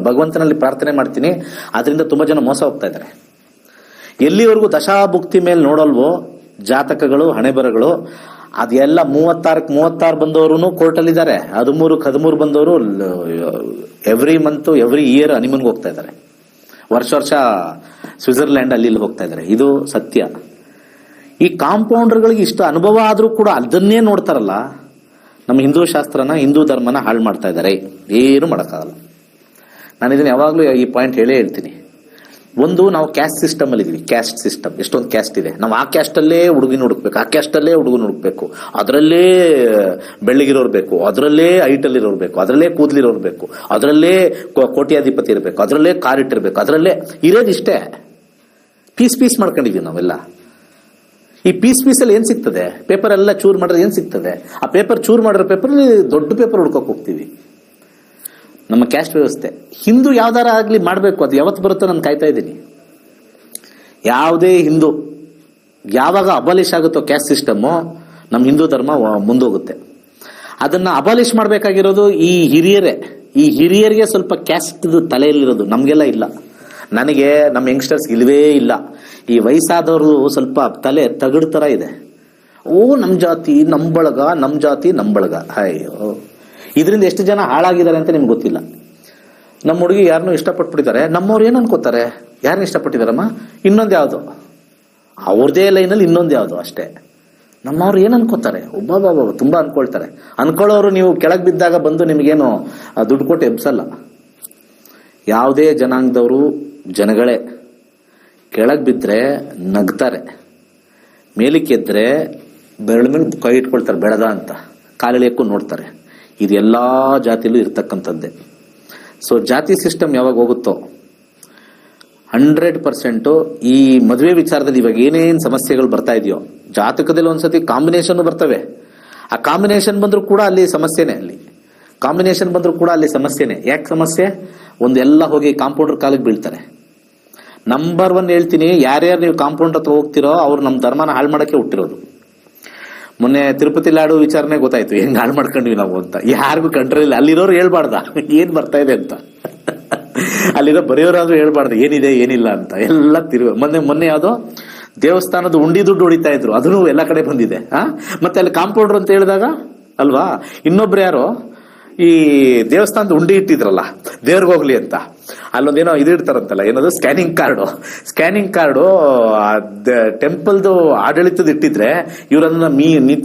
ಭಗವಂತನಲ್ಲಿ ಪ್ರಾರ್ಥನೆ ಮಾಡ್ತೀನಿ, ಅದರಿಂದ ತುಂಬಾ ಜನ ಮೋಸ ಹೋಗ್ತಾ ಇದ್ದಾರೆ. ಎಲ್ಲಿವರೆಗೂ ದಶಾಭುಕ್ತಿ ಮೇಲೆ ನೋಡಲ್ವೋ ಜಾತಕಗಳು, ಹಣೆಬರಗಳು, ಅದೆಲ್ಲ 36 ಬಂದವರು ಕೋರ್ಟಲ್ಲಿದ್ದಾರೆ, 13 ಬಂದವರು ಎವ್ರಿ ಮಂತ್ ಎವ್ರಿ ಇಯರ್ ಹನಿಮೂನ್ಗೆ ಹೋಗ್ತಾ ಇದ್ದಾರೆ, ವರ್ಷ ಸ್ವಿಟ್ಜರ್ಲ್ಯಾಂಡ್ ಅಲ್ಲಿ ಹೋಗ್ತಾ ಇದ್ದಾರೆ. ಇದು ಸತ್ಯ. ಈ ಕಾಂಪೌಂಡರ್ಗಳಿಗೆ ಇಷ್ಟು ಅನುಭವ ಆದ್ರೂ ಕೂಡ ಅದನ್ನೇ ನೋಡ್ತಾರಲ್ಲ, ನಮ್ಮ ಹಿಂದೂ ಶಾಸ್ತ್ರನ, ಹಿಂದೂ ಧರ್ಮನ ಹಾಳು ಮಾಡ್ತಾ ಇದ್ದಾರೆ. ಏನು ಮಾಡೋಕ್ಕಾಗಲ್ಲ. ನಾನು ಇದನ್ನ ಯಾವಾಗಲೂ ಈ ಪಾಯಿಂಟ್ ಹೇಳ್ತೀನಿ. ಒಂದು, ನಾವು ಕ್ಯಾಸ್ಟ್ ಸಿಸ್ಟಮ್ ಅಲ್ಲಿ ಇದೀವಿ. ಕ್ಯಾಸ್ಟ್ ಸಿಸ್ಟಮ್, ಎಷ್ಟೊಂದು ಕ್ಯಾಸ್ಟ್ ಇದೆ. ನಾವು ಆ ಕ್ಯಾಸ್ಟ್ ಅಲ್ಲೇ ಹುಡುಗಿನ ಹುಡುಕ್ಬೇಕು, ಆ ಕ್ಯಾಸ್ಟ್ ಅಲ್ಲೇ ಹುಡುಗನ ಹುಡುಕ್ಬೇಕು, ಅದರಲ್ಲೇ ಬೆಳ್ಳಿಗಿರೋರು ಬೇಕು, ಅದರಲ್ಲೇ ಹೈಟಲ್ಲಿ ಇರೋರು ಬೇಕು, ಅದರಲ್ಲೇ ಕೂದಲಿರೋರು ಬೇಕು, ಅದರಲ್ಲೇ ಕೋಟ್ಯಾಧಿಪತಿ ಇರಬೇಕು, ಅದರಲ್ಲೇ ಕಾರ್ ಇಟ್ಟಿರ್ಬೇಕು, ಅದರಲ್ಲೇ ಇರೋದಿಷ್ಟೇ. ಪೀಸ್ ಮಾಡ್ಕೊಂಡಿದೀವಿ ನಾವೆಲ್ಲ. ಈ ಪೀಸಲ್ಲಿ ಏನ್ ಸಿಗ್ತದೆ? ಪೇಪರ್ ಎಲ್ಲ ಚೂರ್ ಮಾಡಿದ್ರೆ ಏನ್ ಸಿಗ್ತದೆ? ಆ ಪೇಪರ್ ಚೂರ್ ಮಾಡಿರೋ ಪೇಪರ್ ದೊಡ್ಡ ಪೇಪರ್ ಹುಡ್ಕೋಕ್ ಹೋಗ್ತೀವಿ. ನಮ್ಮ ಕ್ಯಾಸ್ಟ್ ವ್ಯವಸ್ಥೆ ಹಿಂದೂ ಯಾವ್ದಾರ ಆಗ್ಲಿ ಮಾಡ್ಬೇಕು, ಅದು ಯಾವತ್ತು ಬರುತ್ತೋ ನಾನು ಕಾಯ್ತಾ ಇದ್ದೀನಿ. ಯಾವುದೇ ಹಿಂದೂ ಯಾವಾಗ ಅಬಾಲಿಷ್ ಆಗುತ್ತೋ ಕ್ಯಾಸ್ಟ್ ಸಿಸ್ಟಮು, ನಮ್ಮ ಹಿಂದೂ ಧರ್ಮ ಮುಂದೋಗುತ್ತೆ. ಅದನ್ನ ಅಬಾಲಿಷ್ ಮಾಡ್ಬೇಕಾಗಿರೋದು ಈ ಹಿರಿಯರೇ. ಈ ಹಿರಿಯರಿಗೆ ಸ್ವಲ್ಪ ಕ್ಯಾಸ್ಟ್ ತಲೆಯಲ್ಲಿರೋದು, ನಮ್ಗೆಲ್ಲ ಇಲ್ಲ. ನನಗೆ ನಮ್ಮ ಯಂಗ್ಸ್ಟರ್ಸ್ ಇಲ್ವೇ ಇಲ್ಲ. ಈ ವಯಸ್ಸಾದವರು ಸ್ವಲ್ಪ ತಲೆ ತಗಡ್ ತರ ಇದೆ. ಓ, ನಮ್ ಜಾತಿ ನಮ್ ಬಳಗ, ನಮ್ ಜಾತಿ ನಮ್ ಬಳಗ. ಅಯ್ಯೋ, ಇದರಿಂದ ಎಷ್ಟು ಜನ ಹಾಳಾಗಿದ್ದಾರೆ ಅಂತ ನಿಮ್ಗೆ ಗೊತ್ತಿಲ್ಲ. ನಮ್ಮ ಹುಡುಗಿ ಯಾರನ್ನೂ ಇಷ್ಟಪಟ್ಬಿಟ್ಟಿದ್ದಾರೆ, ನಮ್ಮವ್ರು ಏನ್ ಅನ್ಕೋತಾರೆ? ಯಾರನ್ನ ಇಷ್ಟಪಟ್ಟಿದಾರಮ್ಮ? ಇನ್ನೊಂದು ಯಾವ್ದು, ಅವ್ರದೇ ಲೈನಲ್ಲಿ ಇನ್ನೊಂದು ಯಾವ್ದು ಅಷ್ಟೇ. ನಮ್ಮವ್ರು ಏನ್ ಅನ್ಕೋತಾರೆ? ಒಬ್ಬ ತುಂಬಾ ಅನ್ಕೊಳ್ತಾರೆ. ಅನ್ಕೊಳ್ಳೋರು ನೀವು ಕೆಳಗ್ ಬಿದ್ದಾಗ ಬಂದು ನಿಮ್ಗೇನು ದುಡ್ಡು ಕೊಟ್ಟು ಎಬ್ಸಲ್ಲ. ಯಾವುದೇ ಜನಾಂಗದವರು ಜನಗಳೇ ಕೆಳಗ್ ಬಿದ್ರೆ ನಗ್ತಾರೆ, ಮೇಲಿಕ್ಕೆದ್ರೆ ಬೆರಳ ಮೇಲೆ ಕೈ ಇಟ್ಕೊಳ್ತಾರೆ ಬೆಳೆದ ಅಂತ, ಕಾಲೆಳೆಯಕ್ಕೂ ನೋಡ್ತಾರೆ. ಇದು ಎಲ್ಲಾ ಜಾತಿಲೂ ಇರ್ತಕ್ಕಂಥದ್ದೇ. ಸೊ ಜಾತಿ ಸಿಸ್ಟಮ್ ಯಾವಾಗ ಹೋಗುತ್ತೋ 100% ಈ ಮದುವೆ ವಿಚಾರದಲ್ಲಿ ಇವಾಗ ಏನೇನ್ ಸಮಸ್ಯೆಗಳು ಬರ್ತಾ ಇದೆಯೋ, ಜಾತಕದಲ್ಲಿ ಒಂದ್ಸತಿ ಕಾಂಬಿನೇಷನ್ ಬರ್ತವೆ. ಆ ಕಾಂಬಿನೇಷನ್ ಬಂದ್ರೂ ಕೂಡ ಅಲ್ಲಿ ಸಮಸ್ಯೆನೆ. ಕಾಂಬಿನೇಷನ್ ಬಂದ್ರೂ ಕೂಡ ಅಲ್ಲಿ ಸಮಸ್ಯೆನೆ. ಯಾಕೆ ಸಮಸ್ಯೆ? ಒಂದೆಲ್ಲ ಹೋಗಿ ಕಾಂಪೌಂಡರ್ ಕಾಲಿಗೆ ಬೀಳ್ತಾರೆ. ನಂಬರ್ 1 ಹೇಳ್ತೀನಿ, ಯಾರ್ಯಾರು ನೀವು ಕಾಂಪೌಂಡರ್ ಹತ್ರ ಹೋಗ್ತಿರೋ ಅವ್ರು ನಮ್ಮ ಧರ್ಮನ ಹಾಳು ಮಾಡಕ್ಕೆ ಹುಟ್ಟಿರೋದು. ಮೊನ್ನೆ ತಿರುಪತಿ ಲಾಡು ವಿಚಾರಣೆ ಗೊತ್ತಾಯ್ತು, ಹೆಂಗ್ ಹಾಳು ಮಾಡ್ಕೊಂಡ್ವಿ ನಾವು ಅಂತ. ಯಾರಿಗೂ ಕಂಟ್ರೋಲ್ ಇಲ್ಲ. ಅಲ್ಲಿರೋರು ಹೇಳ್ಬಾರ್ದ ಏನ್ ಬರ್ತಾ ಇದೆ ಅಂತ, ಅಲ್ಲಿರೋ ಬರೆಯೋರಾದ್ರೂ ಹೇಳ್ಬಾರ್ದು ಏನಿದೆ ಏನಿಲ್ಲ ಅಂತ. ಎಲ್ಲ ಮೊನ್ನೆ ಯಾವ್ದೋ ದೇವಸ್ಥಾನದ ಉಂಡಿ ದುಡ್ಡು ಹೊಡಿತಾ ಇದ್ರು, ಅದನ್ನು ಎಲ್ಲ ಕಡೆ ಬಂದಿದೆ. ಮತ್ತೆ ಅಲ್ಲಿ ಕಾಂಪೌಂಡರ್ ಅಂತ ಹೇಳಿದಾಗ ಅಲ್ವಾ, ಇನ್ನೊಬ್ರು ಯಾರೋ ಈ ದೇವಸ್ಥಾನದ ಉಂಡಿ ಇಟ್ಟಿದ್ರಲ್ಲ ದೇವ್ರಿಗೆ ಹೋಗ್ಲಿ ಅಂತ, ಅಲ್ಲೊಂದೇನೋ ಇದು ಇಡ್ತಾರಂತಲ್ಲ, ಏನದು ಸ್ಕ್ಯಾನಿಂಗ್ ಕಾರ್ಡು ಟೆಂಪಲ್ದು ಆಡಳಿತದ ಇಟ್ಟಿದ್ರೆ ಇವರನ್ನ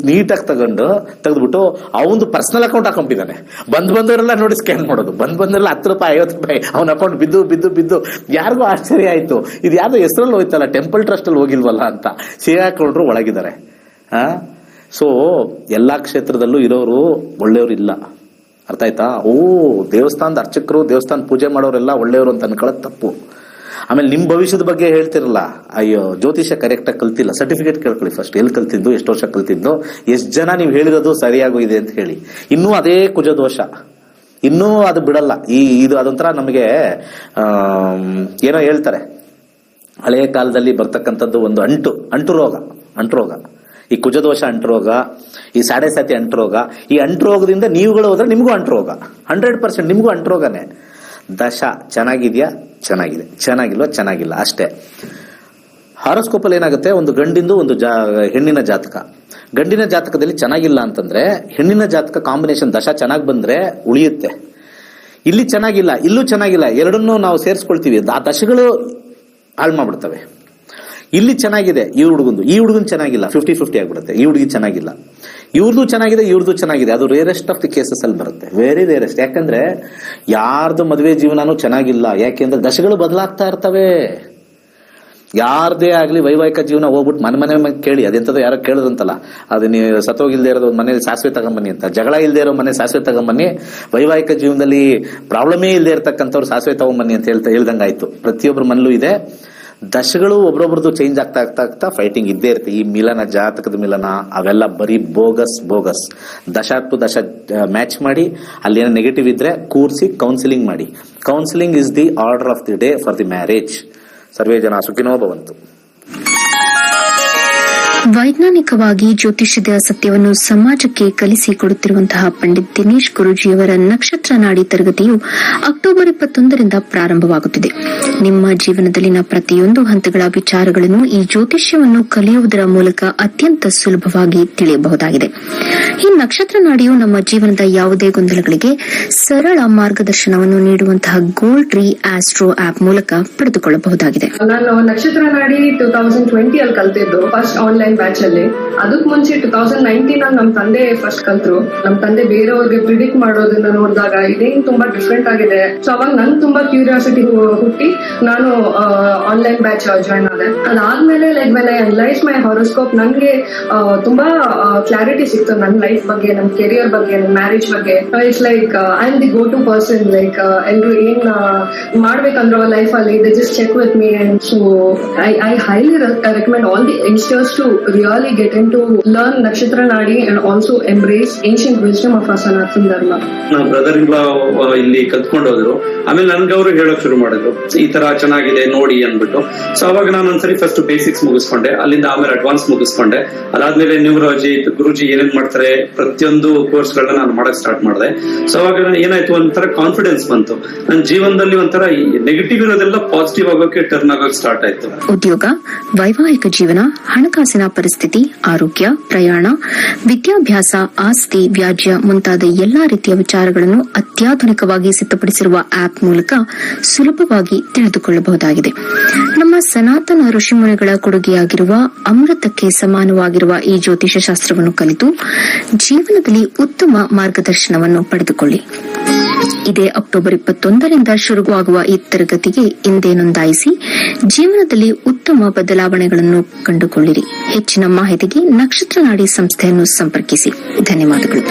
ನೀಟಾಗಿ ತೆಗೆದ್ಬಿಟ್ಟು ಅವನು ಪರ್ಸನಲ್ ಅಕೌಂಟ್ ಹಾಕೊಂಡಿದ್ದಾನೆ. ಬಂದವರೆಲ್ಲ ನೋಡಿ ಸ್ಕ್ಯಾನ್ ಮಾಡೋದು, ಬಂದವರೆಲ್ಲ 10 ರೂಪಾಯಿ 50 ರೂಪಾಯಿ ಅವನ ಅಕೌಂಟ್ ಬಿದ್ದು ಯಾರಿಗೂ ಆಶ್ಚರ್ಯ ಆಯ್ತು. ಇದು ಯಾವ್ದೋ ಹೆಸರಲ್ಲಿ ಹೋಯ್ತಲ್ಲ, ಟೆಂಪಲ್ ಟ್ರಸ್ಟ್ ಅಲ್ಲಿ ಹೋಗಿಲ್ವಲ್ಲ ಅಂತ ಸಿಗಾಕೊಂಡ್ರು ಒಳಗಿದ್ದಾರೆ. ಸೊ ಎಲ್ಲಾ ಕ್ಷೇತ್ರದಲ್ಲೂ ಇರೋರು ಒಳ್ಳೆಯವರು ಇಲ್ಲ. ಅರ್ಥ ಆಯ್ತಾ? ದೇವಸ್ಥಾನದ ಅರ್ಚಕರು, ದೇವಸ್ಥಾನ ಪೂಜೆ ಮಾಡೋರೆಲ್ಲ ಒಳ್ಳೆಯವರು ಅಂತ ಅನ್ಕೊಳ್ಳೋದು ತಪ್ಪು. ಆಮೇಲೆ ನಿಮ್ ಭವಿಷ್ಯದ ಬಗ್ಗೆ ಹೇಳ್ತಿರಲ್ಲ, ಅಯ್ಯೋ ಜ್ಯೋತಿಷ ಕರೆಕ್ಟ್ ಆಗಿ ಕಲ್ತಿಲ್ಲ, ಸರ್ಟಿಫಿಕೇಟ್ ಕೇಳ್ಕೊಳ್ಳಿ ಫಸ್ಟ್. ಎಲ್ಲಿ ಕಲ್ತಿದ್ದು, ಎಷ್ಟು ವರ್ಷ ಕಲ್ತಿದ್ದು, ಎಷ್ಟು ಜನ ನೀವು ಹೇಳಿರೋದು ಸರಿಯಾಗಿದೆ ಅಂತ ಹೇಳಿ. ಇನ್ನೂ ಅದೇ ಕುಜದೋಷ, ಇನ್ನೂ ಅದು ಬಿಡಲ್ಲ. ಇದು ಅದೊಂಥರ ನಮಗೆ ಏನೋ ಹೇಳ್ತಾರೆ, ಹಳೆಯ ಕಾಲದಲ್ಲಿ ಬರ್ತಕ್ಕಂಥದ್ದು ಒಂದು ಅಂಟು ರೋಗ. ಈ ಕುಜದೋಷ ಅಂಟುರೋಗ, ಈ ಸಾಡೆ ಸಾತಿ ಅಂಟುರೋಗ. ಈ ಅಂಟುರೋಗದಿಂದ ನೀವುಗಳು ಹೋದ್ರೆ ನಿಮಗೂ ಅಂಟುರೋಗ, 100% ನಿಮಗೂ ಅಂಟುರೋಗನೇ. ದಶ ಚೆನ್ನಾಗಿದ್ಯಾ? ಚೆನ್ನಾಗಿದೆ. ಚೆನ್ನಾಗಿಲ್ವಾ? ಚೆನ್ನಾಗಿಲ್ಲ ಅಷ್ಟೇ. ಹಾರೋಸ್ಕೋಪಲ್ ಏನಾಗುತ್ತೆ, ಒಂದು ಗಂಡಿಂದು ಒಂದು ಹೆಣ್ಣಿನ ಜಾತಕ. ಗಂಡಿನ ಜಾತಕದಲ್ಲಿ ಚೆನ್ನಾಗಿಲ್ಲ ಅಂತಂದ್ರೆ ಹೆಣ್ಣಿನ ಜಾತಕ ಕಾಂಬಿನೇಷನ್ ದಶ ಚೆನ್ನಾಗಿ ಬಂದ್ರೆ ಉಳಿಯುತ್ತೆ. ಇಲ್ಲಿ ಚೆನ್ನಾಗಿಲ್ಲ, ಇಲ್ಲೂ ಚೆನ್ನಾಗಿಲ್ಲ, ಎರಡನ್ನೂ ನಾವು ಸೇರಿಸ್ಕೊಳ್ತೀವಿ, ಆ ದಶಗಳು ಹಾಳು ಮಾಡ್ಬಿಡ್ತವೆ. ಇಲ್ಲಿ ಚೆನ್ನಾಗಿದೆ ಈ ಹುಡುಗನ್ ಚೆನ್ನಾಗಿಲ್ಲ, 50-50 ಆಗ್ಬಿಡುತ್ತೆ. ಈ ಹುಡುಗಿ ಚೆನ್ನಾಗಿಲ್ಲ, ಇವ್ರದ್ದು ಚೆನ್ನಾಗಿದೆ, ಅದು ರೇರೆಸ್ಟ್ ಆಫ್ ದಿ ಕೇಸಸ್ ಅಲ್ಲಿ ಬರುತ್ತೆ, ವೆರಿ ರೇರೆಸ್ಟ್. ಯಾಕಂದ್ರೆ ಯಾರ್ದು ಮದುವೆ ಜೀವನನೂ ಚೆನ್ನಾಗಿಲ್ಲ, ಯಾಕೆಂದ್ರೆ ದಶಗಳು ಬದಲಾಗ್ತಾ ಇರ್ತವೆ. ಯಾರದೇ ಆಗ್ಲಿ ವೈವಾಹಿಕ ಜೀವನ ಹೋಗ್ಬಿಟ್ಟು ಮನೆ ಕೇಳಿ, ಅದೆಂತದೋ ಯಾರೋ ಕೇಳಿದ್ರಂತಲ್ಲ, ಅದು ನೀವು ಸತ್ತೋಗಿಲ್ದೇ ಇರೋದು ಮನೇಲಿ ಸಾಸಿವೆ ತಗೊಂಬನ್ನಿ ಅಂತ. ಜಗಳ ಇಲ್ದೇ ಇರೋ ಮನೆ ಸಾಸಿವೆ ತಗೊಂಬನ್ನಿ, ವೈವಾಹಿಕ ಜೀವನದಲ್ಲಿ ಪ್ರಾಬ್ಲಮೇ ಇಲ್ದೇ ಇರತಕ್ಕಂಥವ್ರು ಸಾಸಿವೆ ತಗೊಂಬನ್ನಿ ಅಂತ ಹೇಳ್ದಂಗಾಯ್ತು. ಪ್ರತಿಯೊಬ್ಬರ ಮನಲ್ಲೂ ಇದೆ. ದಶಗಳು ಒಬ್ರೊಬ್ರದ್ದು ಚೇಂಜ್ ಆಗ್ತಾ ಫೈಟಿಂಗ್ ಇದ್ದೇ ಇರುತ್ತೆ. ಈ ಮಿಲನ, ಜಾತಕದ ಮಿಲನ ಅವೆಲ್ಲ ಬರೀ ಬೋಗಸ್. ದಶ ಟು ದಶ ಮ್ಯಾಚ್ ಮಾಡಿ ಅಲ್ಲಿ ಏನೋ ನೆಗೆಟಿವ್ ಇದ್ರೆ ಕೂರಿಸಿ ಕೌನ್ಸಿಲಿಂಗ್ ಮಾಡಿ. Counselling is the order of the day for the marriage. ಸರ್ವೇ ಜನ ಸುಖಿನೋ ಭವಂತು. ವೈಜ್ಞಾನಿಕವಾಗಿ ಜ್ಯೋತಿಷ್ಯದ ಸತ್ಯವನ್ನು ಸಮಾಜಕ್ಕೆ ಕಲಿಸಿಕೊಡುತ್ತಿರುವಂತಹ ಪಂಡಿತ್ ದಿನೇಶ್ ಗುರೂಜಿಯವರ ನಕ್ಷತ್ರ ನಾಡಿ ತರಗತಿಯು ಅಕ್ಟೋಬರ್ 21ರಿಂದ ಪ್ರಾರಂಭವಾಗುತ್ತಿದೆ. ನಿಮ್ಮ ಜೀವನದಲ್ಲಿನ ಪ್ರತಿಯೊಂದು ಹಂತಗಳ ವಿಚಾರಗಳನ್ನು ಈ ಜ್ಯೋತಿಷ್ಯವನ್ನು ಕಲಿಯುವುದರ ಮೂಲಕ ಅತ್ಯಂತ ಸುಲಭವಾಗಿ ತಿಳಿಯಬಹುದಾಗಿದೆ. ಈ ನಕ್ಷತ್ರ ನಾಡಿಯು ನಮ್ಮ ಜೀವನದ ಯಾವುದೇ ಗೊಂದಲಗಳಿಗೆ ಸರಳ ಮಾರ್ಗದರ್ಶನವನ್ನು ನೀಡುವಂತಹ ಗೋಲ್ಡ್ ಟ್ರೀ ಆಸ್ಟ್ರೋ ಆಪ್ ಮೂಲಕ ಪಡೆದುಕೊಳ್ಳಬಹುದಾಗಿದೆ. ನಾನು ನಕ್ಷತ್ರ ನಾಡಿ 2020 ಅಲ್ಲಿ ಕಲ್ತಿದ್ದು ಫಸ್ಟ್ ಆನ್ಲೈನ್ ಬ್ಯಾಚ್ ಅಲ್ಲಿ. ಅದಕ್ ಮುಂಚೆ 2019 ಅಲ್ಲಿ ನಮ್ ತಂದೆ ಫಸ್ಟ್ ಕಲ್ತ್ರು. ನಮ್ ತಂದೆ ಬೇರೆಯವ್ರಿಗೆ ಪ್ರಿಡಿಕ್ಟ್ ಮಾಡೋದನ್ನ ನೋಡಿದಾಗ ಇದೇನ್ ತುಂಬಾ ಡಿಫ್ರೆಂಟ್ ಆಗಿದೆ. ಸೊ ಅವಾಗ ನನ್ ತುಂಬಾ ಕ್ಯೂರಿಯಾಸಿಟಿ ಹುಟ್ಟಿ ನಾನು ಆನ್ಲೈನ್ ಬ್ಯಾಚ್ ಜಾಯ್ನ್ ಆದೆ. ಅದಾದ್ಮೇಲೆ like when I analyse my horoscope ನನ್ಗೆ ತುಂಬಾ ಕ್ಲಾರಿಟಿ ಸಿಕ್ತು ನನ್ನ ಲೈಫ್ ಬಗ್ಗೆ, ನಮ್ ಕೆರಿಯರ್ ಬಗ್ಗೆ, ನಮ್ ಮ್ಯಾರೇಜ್ ಬಗ್ಗೆ. It's like I am the go to person. Like ಎಲ್ರು ಏನ್ ಮಾಡ್ಬೇಕಂದ್ರೆ ಲೈಫ್ ಅಲ್ಲಿ they just check with me. And so I highly recommend all the youngsters to really get into learn Nakshatra Nadi and also embrace ancient wisdom of our Sanatana Dharma. ನಮ್ಮ brother ಇಂಗ್ಲಾ ಇಲ್ಲಿ ಕಲ್ತ್ಕೊಂಡು ಹೋದ್ರು. ಆಮೇಲೆ ನನ್ಗೆ ಅವರು ಹೇಳಕ್ ಶುರು ಮಾಡಿದ್ರು, ಈ ತರ ಚೆನ್ನಾಗಿದೆ ನೋಡಿ ಅಂದ್ಬಿಟ್ಟು. ಸೊ ಅವಾಗ ನಾನು ಒಂದ್ಸರಿ ಫಸ್ಟ್ ಬೇಸಿಕ್ಸ್ ಮುಗಿಸ್ಕೊಂಡೆ, ಅಲ್ಲಿಂದ ಆಮೇಲೆ ಅಡ್ವಾನ್ಸ್ ಮುಗಿಸ್ಕೊಂಡೆ. ಅದಾದ್ಮೇಲೆ ನ್ಯೂಮರಾಲಜಿ ಗುರುಜಿ ಏನೇನ್ ಮಾಡ್ತಾರೆ ಪ್ರತಿಯೊಂದು ಕೋರ್ಸ್ ಗಳನ್ನ ನಾನು ಮಾಡಕ್ ಸ್ಟಾರ್ಟ್ ಮಾಡಿದೆ. ಸೊ ಅವಾಗ ಏನಾಯ್ತು, ಒಂಥರ ಕಾನ್ಫಿಡೆನ್ಸ್ ಬಂತು. ನನ್ನ ಜೀವನದಲ್ಲಿ ಒಂಥರ ನೆಗೆಟಿವ್ ಇರೋದೆಲ್ಲ ಪಾಸಿಟಿವ್ ಆಗೋಕೆ ಟರ್ನ್ ಆಗೋಕೆ ಸ್ಟಾರ್ಟ್ ಆಯ್ತು. ಉದ್ಯೋಗ, ವೈವಾಹಿಕ ಜೀವನ, ಹಣಕಾಸಿನ ಪರಿಸ್ಥಿತಿ, ಆರೋಗ್ಯ, ಪ್ರಯಾಣ, ವಿದ್ಯಾಭ್ಯಾಸ, ಆಸ್ತಿ, ವ್ಯಾಜ್ಯ ಮುಂತಾದ ಎಲ್ಲಾ ರೀತಿಯ ವಿಚಾರಗಳನ್ನು ಅತ್ಯಾಧುನಿಕವಾಗಿ ಸಿದ್ಧಪಡಿಸಿರುವ ಆಪ್ ಮೂಲಕ ಸುಲಭವಾಗಿ ತಿಳಿದುಕೊಳ್ಳಬಹುದಾಗಿದೆ. ನಮ್ಮ ಸನಾತನ ಋಷಿಮುನಿಗಳ ಕೊಡುಗೆಯಾಗಿರುವ ಅಮೃತಕ್ಕೆ ಸಮಾನವಾಗಿರುವ ಈ ಜ್ಯೋತಿಷ ಶಾಸ್ತ್ರವನ್ನು ಕಲಿತು ಜೀವನದಲ್ಲಿ ಉತ್ತಮ ಮಾರ್ಗದರ್ಶನವನ್ನು ಪಡೆದುಕೊಳ್ಳಿ. ಇದೇ ಅಕ್ಟೋಬರ್ 21ರಿಂದ ಶುರುವಾಗುವ ಈ ತರಗತಿಗೆ ಇಂದೇ ನೋಂದಾಯಿಸಿ ಜೀವನದಲ್ಲಿ ಉತ್ತಮ ಬದಲಾವಣೆಗಳನ್ನು ಕಂಡುಕೊಳ್ಳಿರಿ. ಹೆಚ್ಚಿನ ಮಾಹಿತಿಗೆ ನಕ್ಷತ್ರ ನಾಡಿ ಸಂಸ್ಥೆಯನ್ನು ಸಂಪರ್ಕಿಸಿ. ಧನ್ಯವಾದಗಳು.